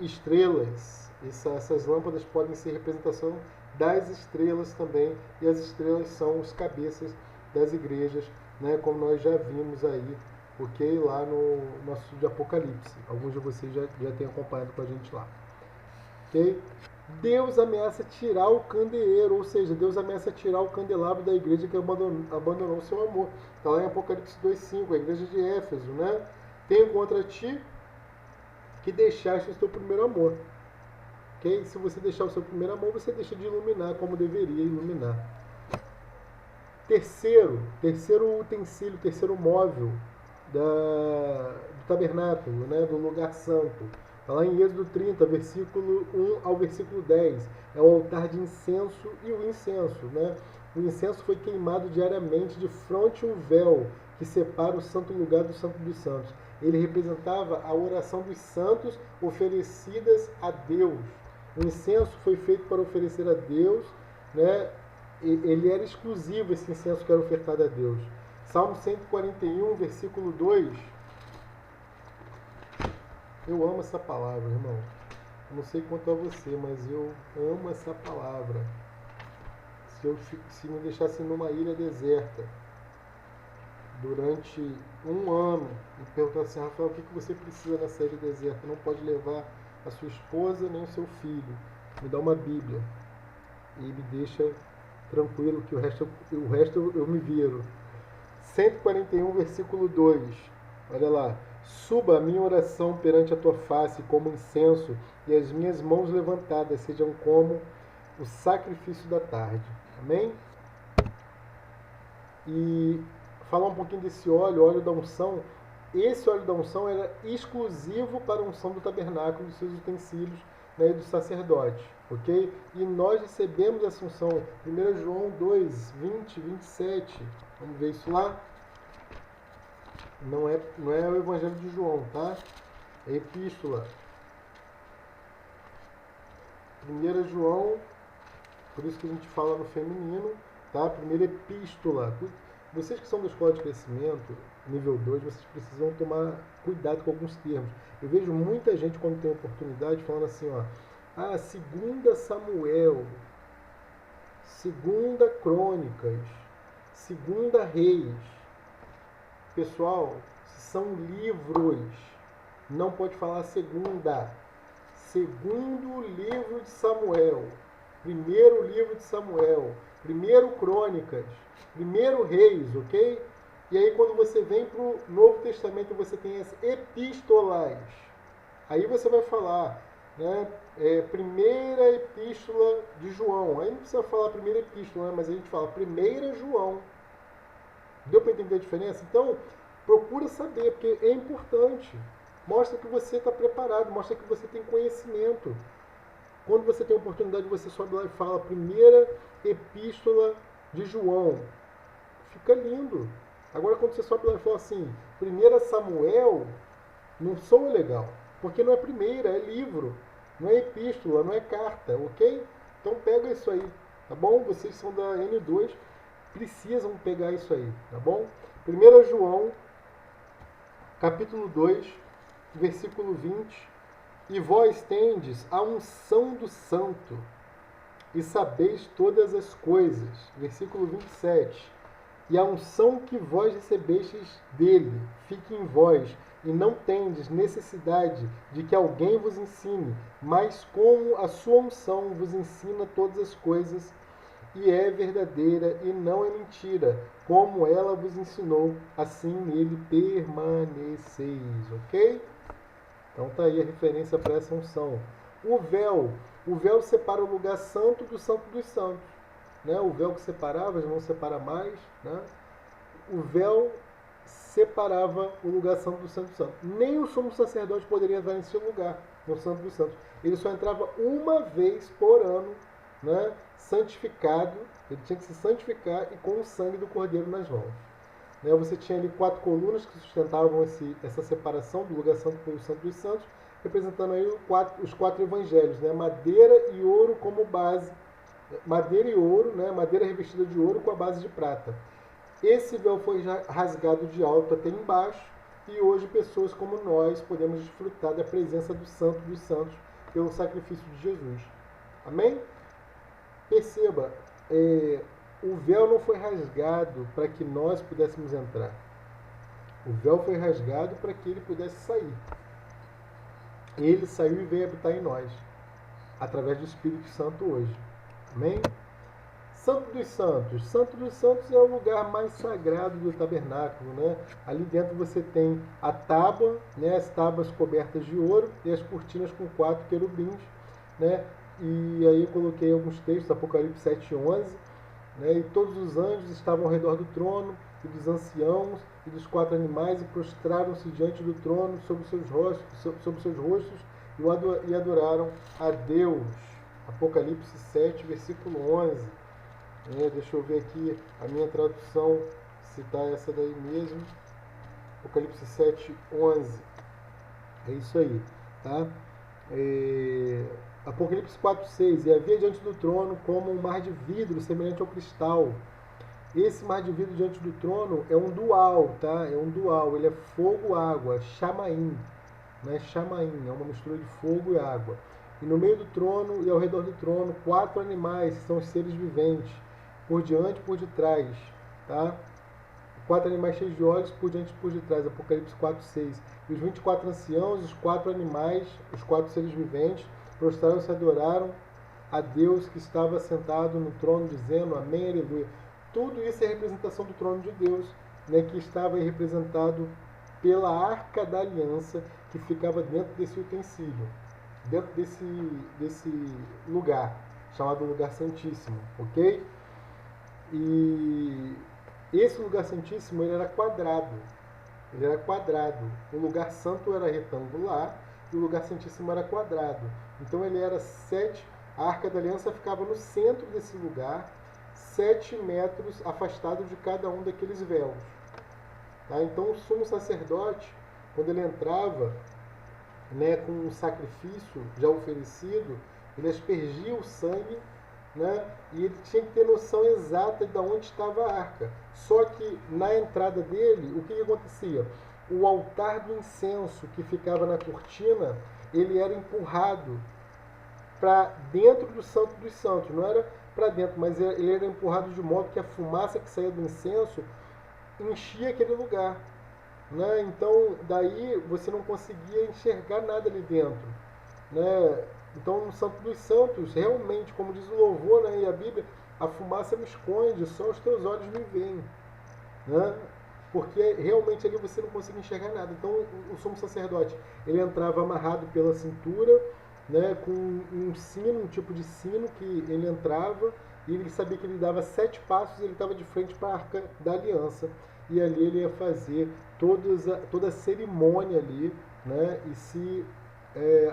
estrelas. Essas lâmpadas podem ser representação das estrelas também, e as estrelas são os cabeças das igrejas, né, como nós já vimos aí, ok? Lá no nosso estudo de Apocalipse. Alguns de vocês já têm acompanhado com a gente lá. Ok? Deus ameaça tirar o candeeiro, ou seja, Deus ameaça tirar o candelabro da igreja que abandonou o seu amor. Está lá em Apocalipse 2,5, a igreja de Éfeso, né? Tenho contra ti que deixaste o teu primeiro amor. Ok? Se você deixar o seu primeiro amor, você deixa de iluminar como deveria iluminar. Terceiro utensílio, terceiro móvel do tabernáculo, né, do lugar santo. Está lá em Êxodo 30, versículo 1 ao versículo 10. É o altar de incenso e o incenso. Né? O incenso foi queimado diariamente de fronte ao véu que separa o santo lugar do santo dos santos. Ele representava a oração dos santos oferecidas a Deus. O incenso foi feito para oferecer a Deus, né? Ele era exclusivo, esse incenso que era ofertado a Deus. Salmo 141, versículo 2. Eu amo essa palavra, irmão. Eu não sei quanto a você, mas eu amo essa palavra. Se me deixasse numa ilha deserta durante um ano e perguntasse assim, Rafael, o que você precisa nessa ilha deserta? Não pode levar a sua esposa nem o seu filho. Me dá uma Bíblia e me deixa tranquilo que o resto eu me viro. 141, versículo 2. Olha lá. Suba a minha oração perante a tua face como incenso, e as minhas mãos levantadas sejam como o sacrifício da tarde. Amém? E falar um pouquinho desse óleo da unção. Esse óleo da unção era exclusivo para a unção do tabernáculo, dos seus utensílios, né, e do sacerdote, ok? E nós recebemos essa unção. 1 João 2, 20, 27. Vamos ver isso lá? Não é o Evangelho de João, tá? É epístola. 1 João, por isso que a gente fala no feminino, tá? Primeira epístola. Vocês que são da escola de crescimento, nível 2, vocês precisam tomar cuidado com alguns termos. Eu vejo muita gente, quando tem oportunidade, falando assim, ó, 2 Samuel, 2 Crônicas, 2 Reis. Pessoal, são livros, não pode falar segunda. Segundo livro de Samuel, primeiro livro de Samuel, primeiro Crônicas, primeiro Reis, ok? E aí quando você vem para o Novo Testamento, você tem as epístolas. Aí você vai falar, né, primeira epístola de João. Aí não precisa falar primeira epístola, né, mas a gente fala primeira João. Deu para entender a diferença? Então, procura saber, porque é importante. Mostra que você está preparado, mostra que você tem conhecimento. Quando você tem oportunidade, você sobe lá e fala primeira epístola de João. Fica lindo. Agora, quando você sobe lá e fala assim, 1 Samuel, não soa legal. Porque não é primeira, é livro. Não é epístola, não é carta, ok? Então pega isso aí, tá bom? Vocês são da N2, precisam pegar isso aí, tá bom? 1 João, capítulo 2, versículo 20. E vós tendes a unção do Santo, e sabeis todas as coisas. Versículo 27. E a unção que vós recebestes dele fique em vós, e não tendes necessidade de que alguém vos ensine, mas como a sua unção vos ensina todas as coisas, e é verdadeira e não é mentira, como ela vos ensinou, assim nele permaneceis, ok? Então tá aí a referência para essa unção. O véu separa o lugar santo do santo dos santos. Né? O véu que separava, já não separa mais. Né? O véu separava o lugar santo do santo dos santos. Nem o sumo sacerdote poderia entrar nesse lugar, no santo dos santos. Ele só entrava uma vez por ano, né? Santificado. Ele tinha que se santificar e com o sangue do cordeiro nas mãos. Né? Você tinha ali 4 colunas que sustentavam essa separação do lugar santo pelo santo dos santos, representando aí os 4 evangelhos, né? Madeira e ouro como base. Madeira e ouro, né? Madeira revestida de ouro com a base de prata. Esse véu foi rasgado de alto até embaixo, e hoje pessoas como nós podemos desfrutar da presença do Santo dos Santos pelo sacrifício de Jesus. Amém? Perceba, o véu não foi rasgado para que nós pudéssemos entrar. O véu foi rasgado para que ele pudesse sair. Ele saiu e veio habitar em nós, através do Espírito Santo hoje. Amém? Santo dos Santos. Santo dos Santos é o lugar mais sagrado do tabernáculo, né? Ali dentro você tem a tábua, né? As tábuas cobertas de ouro e as cortinas com 4 querubins, né? E aí eu coloquei alguns textos, Apocalipse 7:11, né? E todos os anjos estavam ao redor do trono e dos anciãos e dos 4 animais e prostraram-se diante do trono sobre seus rostos e adoraram a Deus. Apocalipse 7, versículo 11. Deixa eu ver aqui a minha tradução, se está essa daí mesmo. Apocalipse 7, 11. É isso aí, tá? Apocalipse 4, 6. E havia diante do trono como um mar de vidro semelhante ao cristal. Esse mar de vidro diante do trono é um dual, tá? É um dual. Ele é fogo, água, chamaim. Né? Chamaim é uma mistura de fogo e água. E no meio do trono e ao redor do trono, 4 animais, que são os seres viventes, por diante e por detrás, tá? 4 animais cheios de olhos, por diante e por detrás, Apocalipse 4, 6. E os 24 anciãos, os 4 animais, os 4 seres viventes, prostraram-se e adoraram a Deus que estava sentado no trono, dizendo amém, aleluia. Tudo isso é representação do trono de Deus, né, que estava aí representado pela Arca da Aliança, que ficava dentro desse utensílio, dentro desse lugar, chamado Lugar Santíssimo, ok? E esse Lugar Santíssimo, ele era quadrado. Ele era quadrado. O lugar santo era retangular e o Lugar Santíssimo era quadrado. Então ele era 7, a Arca da Aliança ficava no centro desse lugar, 7 metros afastado de cada um daqueles véus. Tá? Então o sumo sacerdote, quando ele entrava, né, com um sacrifício já oferecido, ele aspergia o sangue, né, e ele tinha que ter noção exata de onde estava a arca. Só que na entrada dele, o que acontecia? O altar do incenso que ficava na cortina, ele era empurrado para dentro do Santo dos Santos. Não era para dentro, mas ele era empurrado de modo que a fumaça que saía do incenso enchia aquele lugar. Né? Então, daí você não conseguia enxergar nada ali dentro. Né? Então, no Santo dos Santos, realmente, como diz o louvor, né, e a Bíblia, a fumaça me esconde, só os teus olhos me veem. Né? Porque realmente ali você não conseguia enxergar nada. Então, o sumo sacerdote, ele entrava amarrado pela cintura, né, com um sino, um tipo de sino que ele entrava, e ele sabia que ele dava 7 passos e ele estava de frente para a Arca da Aliança. E ali ele ia fazer toda a cerimônia ali, né? E se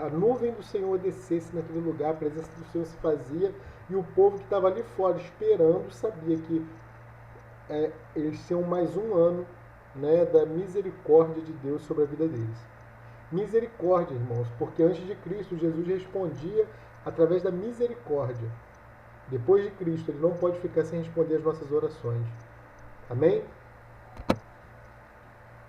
a nuvem do Senhor descesse naquele lugar, a presença do Senhor se fazia, e o povo que estava ali fora esperando sabia que eles tinham mais um ano, né, da misericórdia de Deus sobre a vida deles. Misericórdia, irmãos, porque antes de Cristo, Jesus respondia através da misericórdia. Depois de Cristo, ele não pode ficar sem responder as nossas orações. Amém?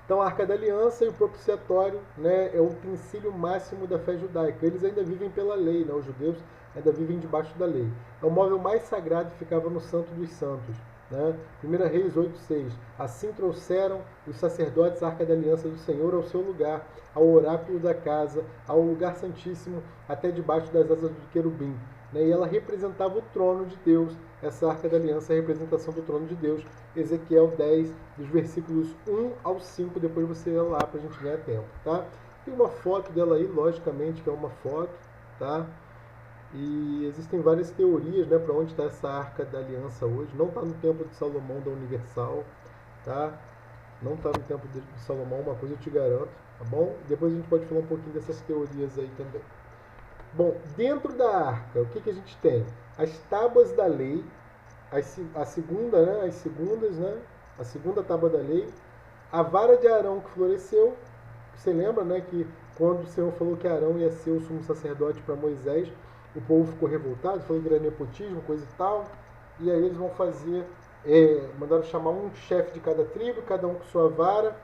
Então a Arca da Aliança e o propiciatório, né, é o utensílio máximo da fé judaica. Eles ainda vivem pela lei, né, os judeus ainda vivem debaixo da lei. É o móvel mais sagrado que ficava no Santo dos Santos. Né? 1 Reis 8,6. Assim trouxeram os sacerdotes a Arca da Aliança do Senhor ao seu lugar, ao oráculo da casa, ao lugar santíssimo, até debaixo das asas do querubim. Né? E ela representava o trono de Deus. Essa Arca da Aliança é a representação do trono de Deus. Ezequiel 10, dos versículos 1 ao 5, depois você lê lá para a gente ganhar tempo. Tá? Tem uma foto dela aí, logicamente que é uma foto, tá? E existem várias teorias, né, para onde está essa Arca da Aliança hoje. Não está no Templo de Salomão da Universal, tá? Não está no Templo de Salomão, uma coisa eu te garanto, tá bom? Depois a gente pode falar um pouquinho dessas teorias aí também. Bom, dentro da arca, o que, que a gente tem? As tábuas da lei, a segunda, né, as segundas, né, a segunda tábua da lei, a vara de Arão que floresceu. Você lembra, né, que quando o Senhor falou que Arão ia ser o sumo sacerdote para Moisés, o povo ficou revoltado, falou que era nepotismo, coisa e tal, e aí eles vão fazer, mandaram chamar um chefe de cada tribo, cada um com sua vara,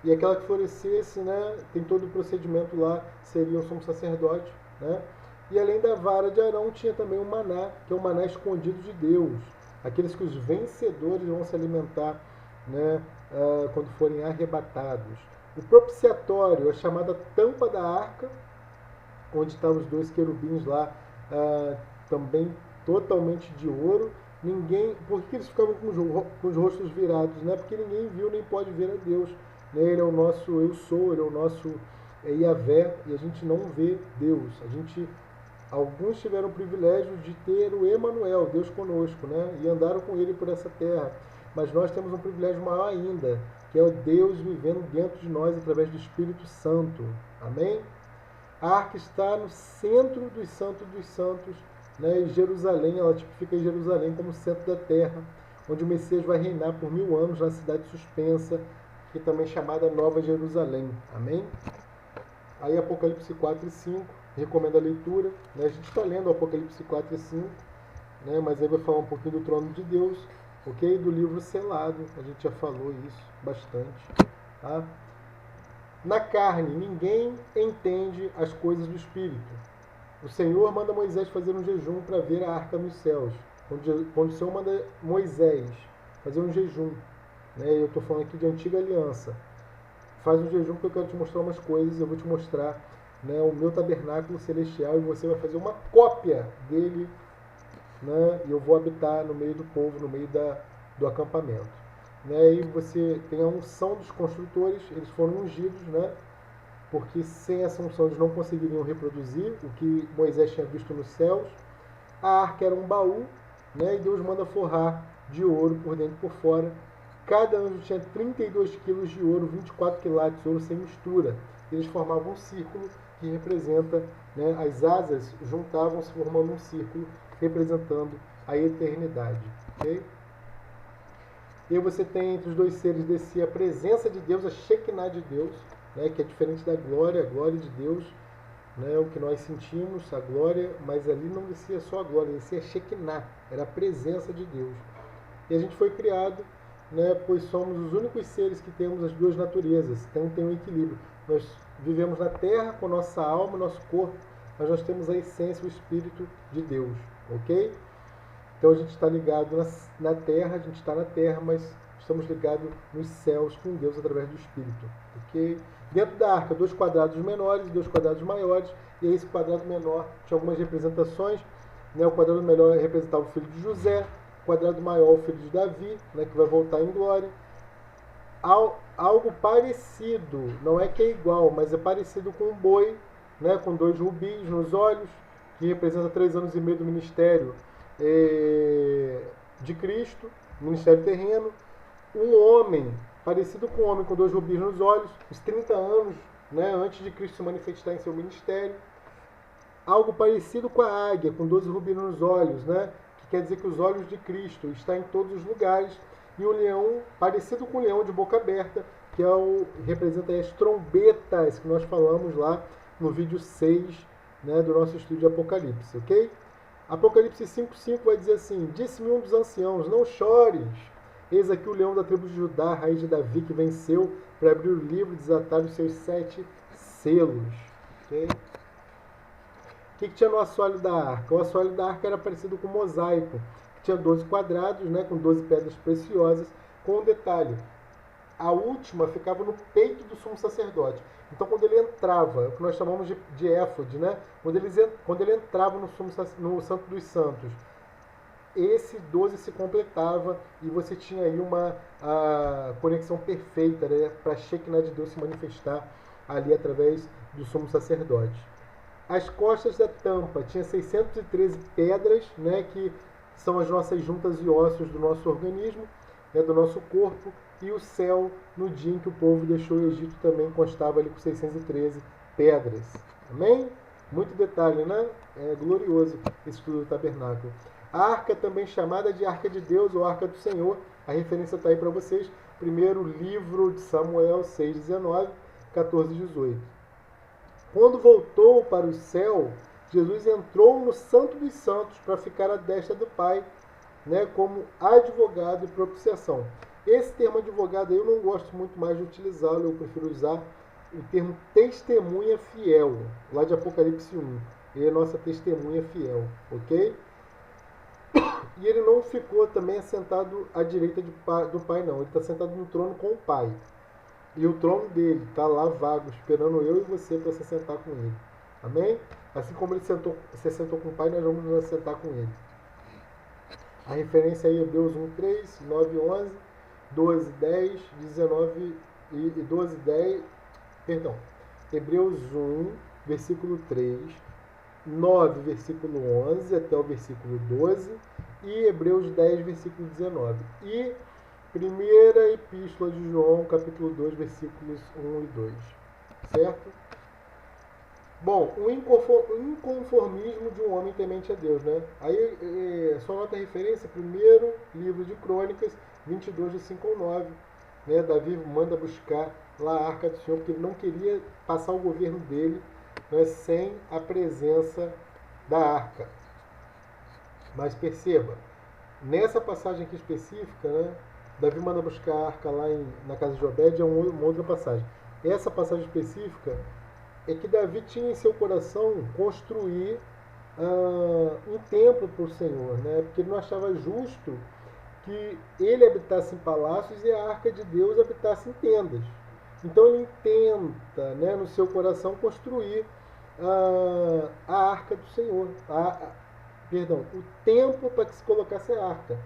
e aquela que florescesse, né, tem todo o procedimento lá, seria o sumo sacerdote, né? E além da vara de Arão tinha também o maná, que é o maná escondido de Deus, aqueles que os vencedores vão se alimentar, né, quando forem arrebatados. O propiciatório, a chamada tampa da arca, onde estavam os dois querubins lá, também totalmente de ouro. Por que eles ficavam com os rostos virados? Né? Porque ninguém viu nem pode ver a Deus. Né? Ele é o nosso eu sou, ele é o nosso Yahvé, e a gente não vê Deus. Alguns tiveram o privilégio de ter o Emanuel, Deus conosco, né? E andaram com ele por essa terra. Mas nós temos um privilégio maior ainda, que é o Deus vivendo dentro de nós através do Espírito Santo. Amém? A arca está no centro dos santos, né? Em Jerusalém, ela fica em Jerusalém como centro da terra, onde o Messias vai reinar por 1000 anos na cidade suspensa, que é também chamada Nova Jerusalém. Amém? Aí Apocalipse 4 e 5, recomendo a leitura. Né? A gente está lendo Apocalipse 4 e 5, né? Mas aí vai falar um pouquinho do trono de Deus, ok? Do livro selado, a gente já falou isso bastante. Tá? Na carne, ninguém entende as coisas do Espírito. O Senhor manda Moisés fazer um jejum para ver a arca nos céus. Quando o Senhor manda Moisés fazer um jejum, né? Eu estou falando aqui de antiga aliança. Faz um jejum porque eu quero te mostrar umas coisas. Eu vou te mostrar, né, o meu tabernáculo celestial e você vai fazer uma cópia dele, né? E eu vou habitar no meio do povo, no meio do acampamento. Né, e você tem a unção dos construtores, eles foram ungidos, né, porque sem essa unção eles não conseguiriam reproduzir o que Moisés tinha visto nos céus. A arca era um baú, né, e Deus manda forrar de ouro por dentro e por fora. Cada anjo tinha 32 quilos de ouro, 24 quilates de ouro sem mistura. Eles formavam um círculo que representa, né, as asas juntavam-se formando um círculo representando a eternidade. Okay? E aí você tem entre os dois seres descia a presença de Deus, a Shekinah de Deus, né, que é diferente da glória, a glória de Deus, né, o que nós sentimos, a glória, mas ali não descia só a glória, descia a Shekinah, era a presença de Deus. E a gente foi criado, né, pois somos os únicos seres que temos as duas naturezas, então tem um equilíbrio. Nós vivemos na terra com nossa alma, nosso corpo, mas nós temos a essência, o Espírito de Deus, ok? Então a gente está ligado na terra, a gente está na terra, mas estamos ligados nos céus com Deus através do Espírito. Okay? Dentro da arca, 2 quadrados menores e 2 quadrados maiores, e esse quadrado menor tinha algumas representações. Né? O quadrado menor representava o filho de José, o quadrado maior o filho de Davi, né, que vai voltar em glória. Algo parecido, não é que é igual, mas é parecido com um boi, né, com 2 rubis nos olhos, que representa 3 anos e meio do ministério de Cristo, ministério terreno. Um homem, parecido com um homem com 2 rubis nos olhos, os 30 anos, né, antes de Cristo se manifestar em seu ministério. Algo parecido com a águia, com 12 rubis nos olhos, né, que quer dizer que os olhos de Cristo estão em todos os lugares. E o leão, parecido com o leão de boca aberta, que representa as trombetas que nós falamos lá no vídeo 6, né, do nosso estudo de Apocalipse, ok? Apocalipse 5,5 vai dizer assim: disse-me um dos anciãos, não chores, Eis aqui o leão da tribo de Judá, raiz de Davi, que venceu para abrir o livro e desatar os seus 7 selos. Okay? O que tinha no assoalho da arca? O assoalho da arca era parecido com um mosaico, que tinha 12 quadrados, né, com 12 pedras preciosas, com um detalhe. A última ficava no peito do sumo sacerdote. Então, quando ele entrava, o que nós chamamos de éfode, né? Quando ele entrava no Santo dos Santos, esse 12 se completava e você tinha aí uma conexão perfeita, né, para a Shekinah de Deus se manifestar ali através do sumo sacerdote. As costas da tampa tinha 613 pedras, né, que são as nossas juntas e ossos do nosso organismo, né, do nosso corpo, e o céu, no dia em que o povo deixou o Egito, também constava ali com 613 pedras. Amém? Muito detalhe, né? É glorioso esse estudo do tabernáculo. A arca, também chamada de Arca de Deus ou Arca do Senhor, a referência está aí para vocês. Primeiro livro de Samuel 6:19, 14:18. Quando voltou para o céu, Jesus entrou no Santo dos Santos para ficar à destra do Pai, né, como advogado e propiciação. Esse termo advogado aí eu não gosto muito mais de utilizá-lo, eu prefiro usar o termo testemunha fiel, lá de Apocalipse 1. Ele é nossa testemunha fiel, ok? E ele não ficou também assentado à direita do Pai, não. Ele está sentado no trono com o Pai. E o trono dele está lá vago, esperando eu e você para se sentar com ele. Amém? Assim como ele se sentou com o Pai, nós vamos nos assentar com ele. A referência aí é Hebreus 1:3, 9:11, 12:10, 19 e 12:10. Perdão. Hebreus 1, versículo 3, 9, versículo 11 até o versículo 12 e Hebreus 10, versículo 19. E primeira epístola de João, capítulo 2, versículos 1 e 2. Certo? Bom, o inconformismo de um homem temente a Deus, né? Aí, só nota a referência, primeiro livro de Crônicas, 22, de 5 ao 9. Né? Davi manda buscar lá a Arca do Senhor, porque ele não queria passar o governo dele, né, sem a presença da Arca. Mas perceba, nessa passagem aqui específica, né, Davi manda buscar a Arca lá na casa de Obed, é uma outra passagem. Essa passagem específica é que Davi tinha em seu coração construir um templo para o Senhor, né? Porque ele não achava justo que ele habitasse em palácios e a Arca de Deus habitasse em tendas. Então ele tenta, né, no seu coração construir a Arca do Senhor, o templo para que se colocasse a Arca,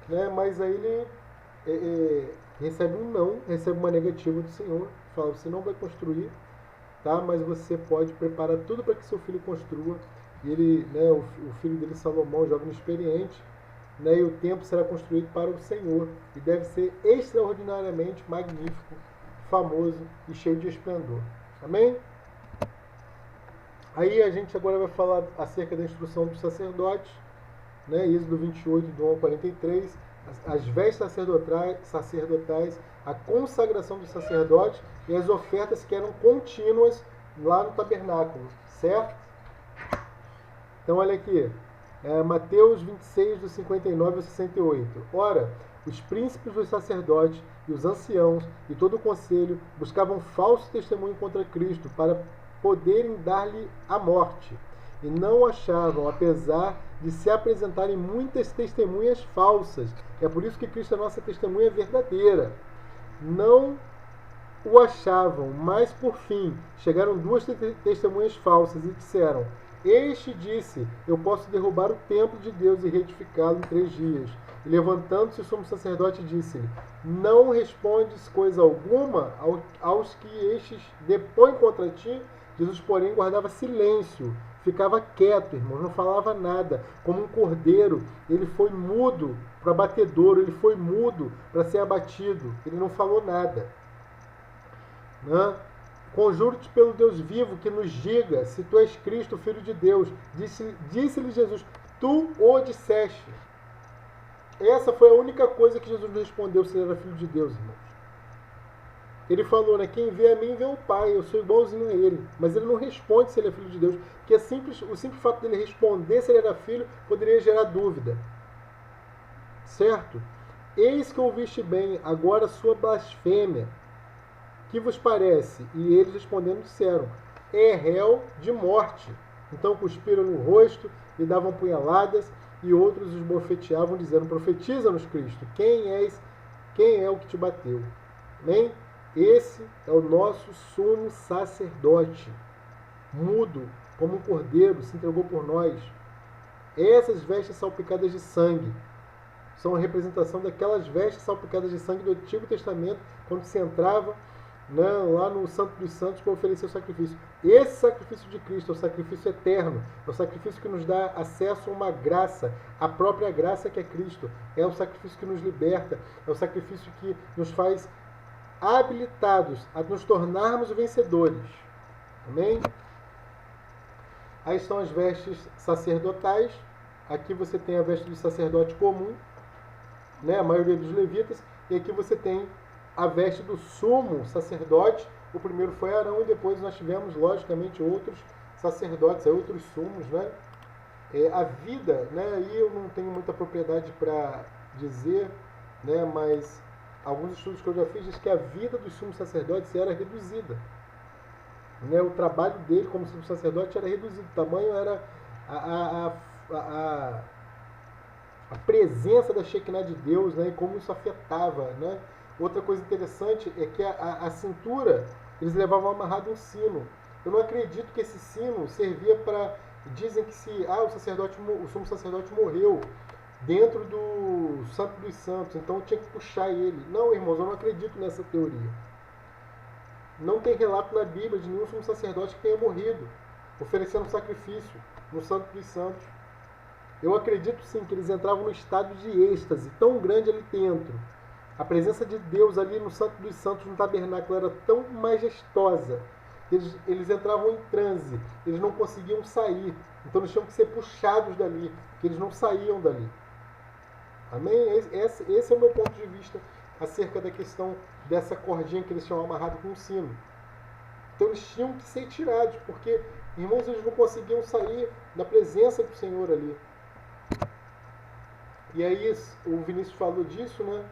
né? Mas aí ele recebe um não, recebe uma negativa do Senhor, fala: você não vai construir, tá? Mas você pode preparar tudo para que seu filho construa. E ele, né, o filho dele, Salomão, jovem experiente, né, e o templo será construído para o Senhor e deve ser extraordinariamente magnífico, famoso e cheio de esplendor. Amém? Aí a gente agora vai falar acerca da instrução dos sacerdotes, né, Êxodo 28, do 1 ao 43, as vestes sacerdotais, a consagração dos sacerdotes e as ofertas que eram contínuas lá no tabernáculo, certo? Então olha aqui, Mateus 26, do 59 ao 68. Ora, os príncipes dos sacerdotes e os anciãos e todo o conselho buscavam falso testemunho contra Cristo para poderem dar-lhe a morte. E não o achavam, apesar de se apresentarem muitas testemunhas falsas. É por isso que Cristo é a nossa testemunha verdadeira. Não o achavam, mas por fim chegaram 2 testemunhas falsas e disseram: este disse: eu posso derrubar o templo de Deus e reedificá-lo em 3 dias. E levantando-se o sumo sacerdote disse-lhe: não respondes coisa alguma aos que estes depõem contra ti? Jesus, porém, guardava silêncio, ficava quieto, irmão, não falava nada. Como um cordeiro, ele foi mudo para abatedouro, ele foi mudo para ser abatido, ele não falou nada. Né? Conjuro-te pelo Deus vivo que nos diga se tu és Cristo, Filho de Deus. Disse-lhe Jesus: tu o disseste. Essa foi a única coisa que Jesus respondeu se ele era Filho de Deus, irmãos. Ele falou, né, quem vê a mim vê o Pai, eu sou igualzinho a ele. Mas ele não responde se ele é Filho de Deus, porque o simples fato dele responder se ele era filho poderia gerar dúvida. Certo? eis que ouviste bem, agora sua blasfêmia. Que vos parece? E eles respondendo disseram, é réu de morte. Então cuspiram no rosto e davam punhaladas, e outros os bofeteavam, dizendo, profetiza-nos, Cristo, quem é o que te bateu? Amém? Esse é o nosso sumo sacerdote, mudo, como um cordeiro, se entregou por nós. Essas vestes salpicadas de sangue são a representação daquelas vestes salpicadas de sangue do Antigo Testamento, quando se entrava, né, lá no Santo dos Santos para oferecer o sacrifício. Esse sacrifício de Cristo é o sacrifício eterno, é o sacrifício que nos dá acesso a uma graça, a própria graça que é Cristo. É o sacrifício que nos liberta, é o sacrifício que nos faz habilitados a nos tornarmos vencedores. Amém? Aí estão as vestes sacerdotais. Aqui você tem a veste do sacerdote comum, né, a maioria dos levitas, e aqui você tem a veste do sumo sacerdote. O primeiro foi Arão e depois nós tivemos, logicamente, outros sacerdotes, outros sumos, né? A vida, né, aí eu não tenho muita propriedade para dizer, né, mas alguns estudos que eu já fiz diz que a vida dos sumos sacerdotes era reduzida. Né, o trabalho dele como sumo sacerdote era reduzido, o tamanho era a presença da Shekinah de Deus, né, e como isso afetava, né? Outra coisa interessante é que a cintura eles levavam amarrado um sino. Eu não acredito que esse sino servia para... Dizem que se o sumo sacerdote morreu dentro do Santo dos Santos, então tinha que puxar ele. Não, irmãos, eu não acredito nessa teoria. Não tem relato na Bíblia de nenhum sumo sacerdote que tenha morrido oferecendo sacrifício no Santo dos Santos. Eu acredito sim que eles entravam no estado de êxtase tão grande ali dentro. A presença de Deus ali no Santo dos Santos, no tabernáculo, era tão majestosa. Eles entravam em transe, eles não conseguiam sair. Então eles tinham que ser puxados dali, porque eles não saíam dali. Amém? Esse é o meu ponto de vista acerca da questão dessa cordinha que eles tinham amarrado com um sino. Então eles tinham que ser tirados, porque, irmãos, eles não conseguiam sair da presença do Senhor ali. E aí o Vinícius falou disso, né,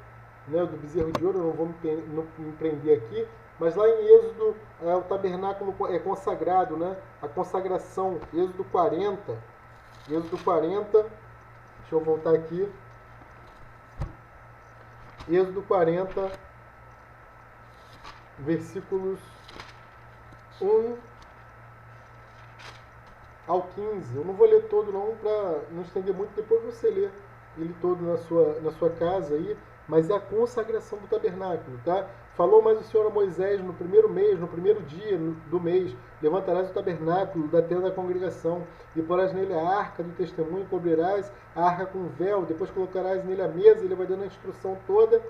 do bezerro de ouro, eu não vou me prender aqui, mas lá em Êxodo, o tabernáculo é consagrado, né, a consagração, Êxodo 40, deixa eu voltar aqui, Êxodo 40, versículos 1 ao 15, eu não vou ler todo não, para não estender muito, depois você lê ele todo na sua casa aí, mas é a consagração do tabernáculo, tá? Falou mais o Senhor a Moisés no primeiro mês, no primeiro dia do mês, levantarás o tabernáculo da tenda da congregação, e porás nele a arca do testemunho, cobrirás a arca com véu, depois colocarás nele a mesa, ele vai dando a instrução toda,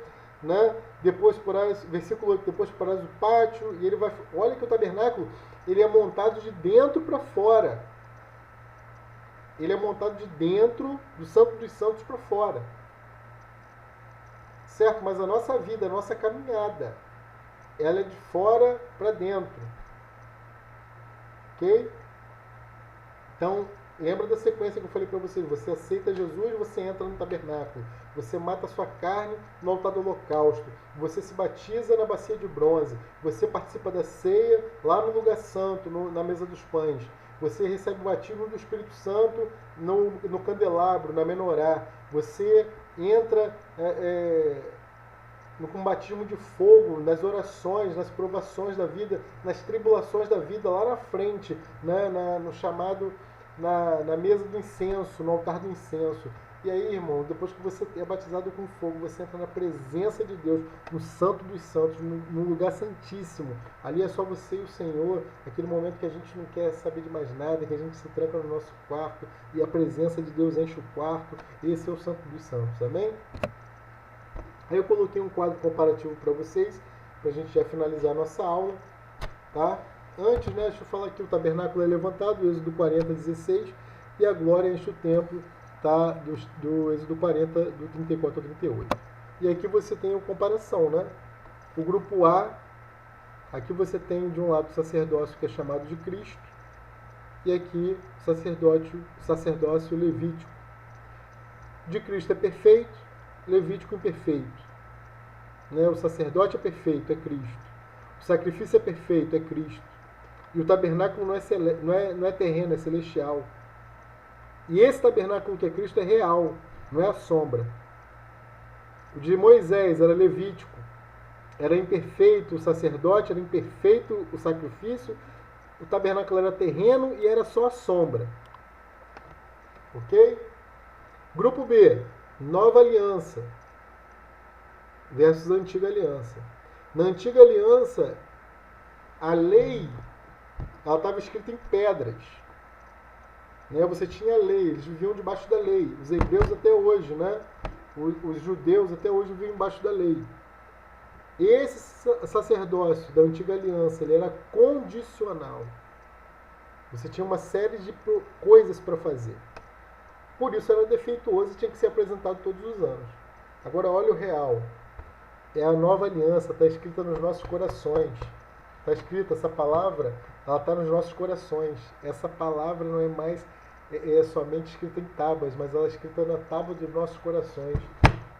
né? Depois porás, versículo 8, depois porás o pátio, e ele vai, olha que o tabernáculo, ele é montado de dentro para fora. Ele é montado de dentro do Santo dos Santos para fora. Certo? Mas a nossa vida, a nossa caminhada, ela é de fora para dentro. Ok? Então, lembra da sequência que eu falei para vocês. Você aceita Jesus, você entra no tabernáculo. Você mata a sua carne no altar do holocausto. Você se batiza na bacia de bronze. Você participa da ceia lá no lugar santo, na mesa dos pães. Você recebe o batismo do Espírito Santo no candelabro, na menorá. Você entra com batismo de fogo, nas orações, nas provações da vida, nas tribulações da vida, lá na frente, né, no chamado, na mesa do incenso, no altar do incenso. E aí, irmão, depois que você é batizado com fogo, você entra na presença de Deus, no Santo dos Santos, no lugar santíssimo. Ali é só você e o Senhor, aquele momento que a gente não quer saber de mais nada, que a gente se tranca no nosso quarto e a presença de Deus enche o quarto. Esse é o Santo dos Santos, amém? Aí eu coloquei um quadro comparativo para vocês, para a gente já finalizar a nossa aula, tá? Antes, né, deixa eu falar aqui, o tabernáculo é levantado, Êxodo 40, 16, e a glória enche o templo, tá? Do Êxodo 40, do 34 ao 38. E aqui você tem a comparação, né? O grupo A, aqui você tem de um lado o sacerdócio que é chamado de Cristo, e aqui sacerdócio levítico. De Cristo é perfeito, levítico imperfeito. Né? O sacerdote é perfeito, é Cristo. O sacrifício é perfeito, é Cristo. E o tabernáculo não é terreno, é celestial. E esse tabernáculo que é Cristo é real, não é a sombra. O de Moisés era levítico, era imperfeito o sacerdote, era imperfeito o sacrifício, o tabernáculo era terreno e era só a sombra. Ok? Grupo B, Nova Aliança versus Antiga Aliança. Na Antiga Aliança, a lei ela estava escrita em pedras. Né? Você tinha a lei, eles viviam debaixo da lei. Os hebreus até hoje, né? Os judeus até hoje vivem embaixo da lei. Esse sacerdócio da Antiga Aliança ele era condicional. Você tinha uma série de coisas para fazer. Por isso era defeituoso e tinha que ser apresentado todos os anos. Agora olha o real. É a nova aliança, está escrita nos nossos corações. Está escrita, essa palavra, ela está nos nossos corações. Essa palavra não é mais somente escrita em tábuas, mas ela é escrita na tábua dos nossos corações.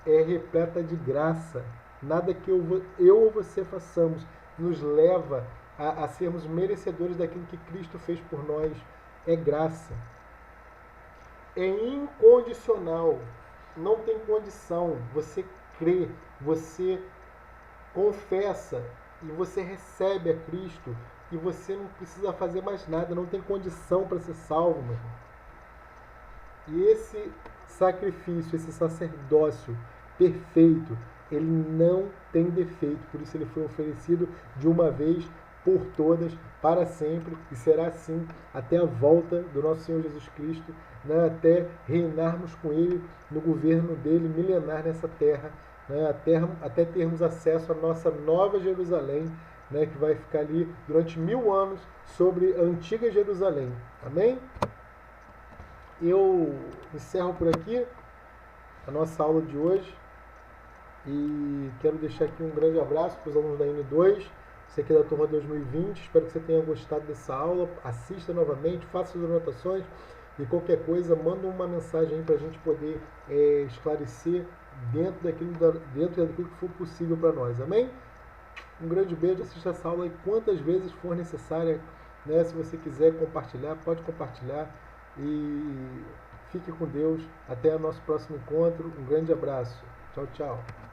É repleta de graça. Nada que eu ou você façamos nos leva a sermos merecedores daquilo que Cristo fez por nós. É graça. É incondicional. Não tem condição. Você crê, você confessa e você recebe a Cristo e você não precisa fazer mais nada, não tem condição para ser salvo, meu irmão. E esse sacrifício, esse sacerdócio perfeito, ele não tem defeito, por isso ele foi oferecido de uma vez por todas, para sempre, e será assim até a volta do nosso Senhor Jesus Cristo, né, até reinarmos com Ele no governo dele milenar nessa terra, né, até termos acesso à nossa nova Jerusalém, né, que vai ficar ali durante 1000 anos sobre a antiga Jerusalém. Amém? Eu encerro por aqui a nossa aula de hoje e quero deixar aqui um grande abraço para os alunos da N2, você aqui é da turma 2020, espero que você tenha gostado dessa aula, assista novamente, faça suas anotações e qualquer coisa, manda uma mensagem aí para a gente poder esclarecer dentro daquilo que for possível para nós, amém? Um grande beijo, assista essa aula aí quantas vezes for necessária, né? Se você quiser compartilhar, pode compartilhar e fique com Deus, até o nosso próximo encontro, um grande abraço, tchau, tchau.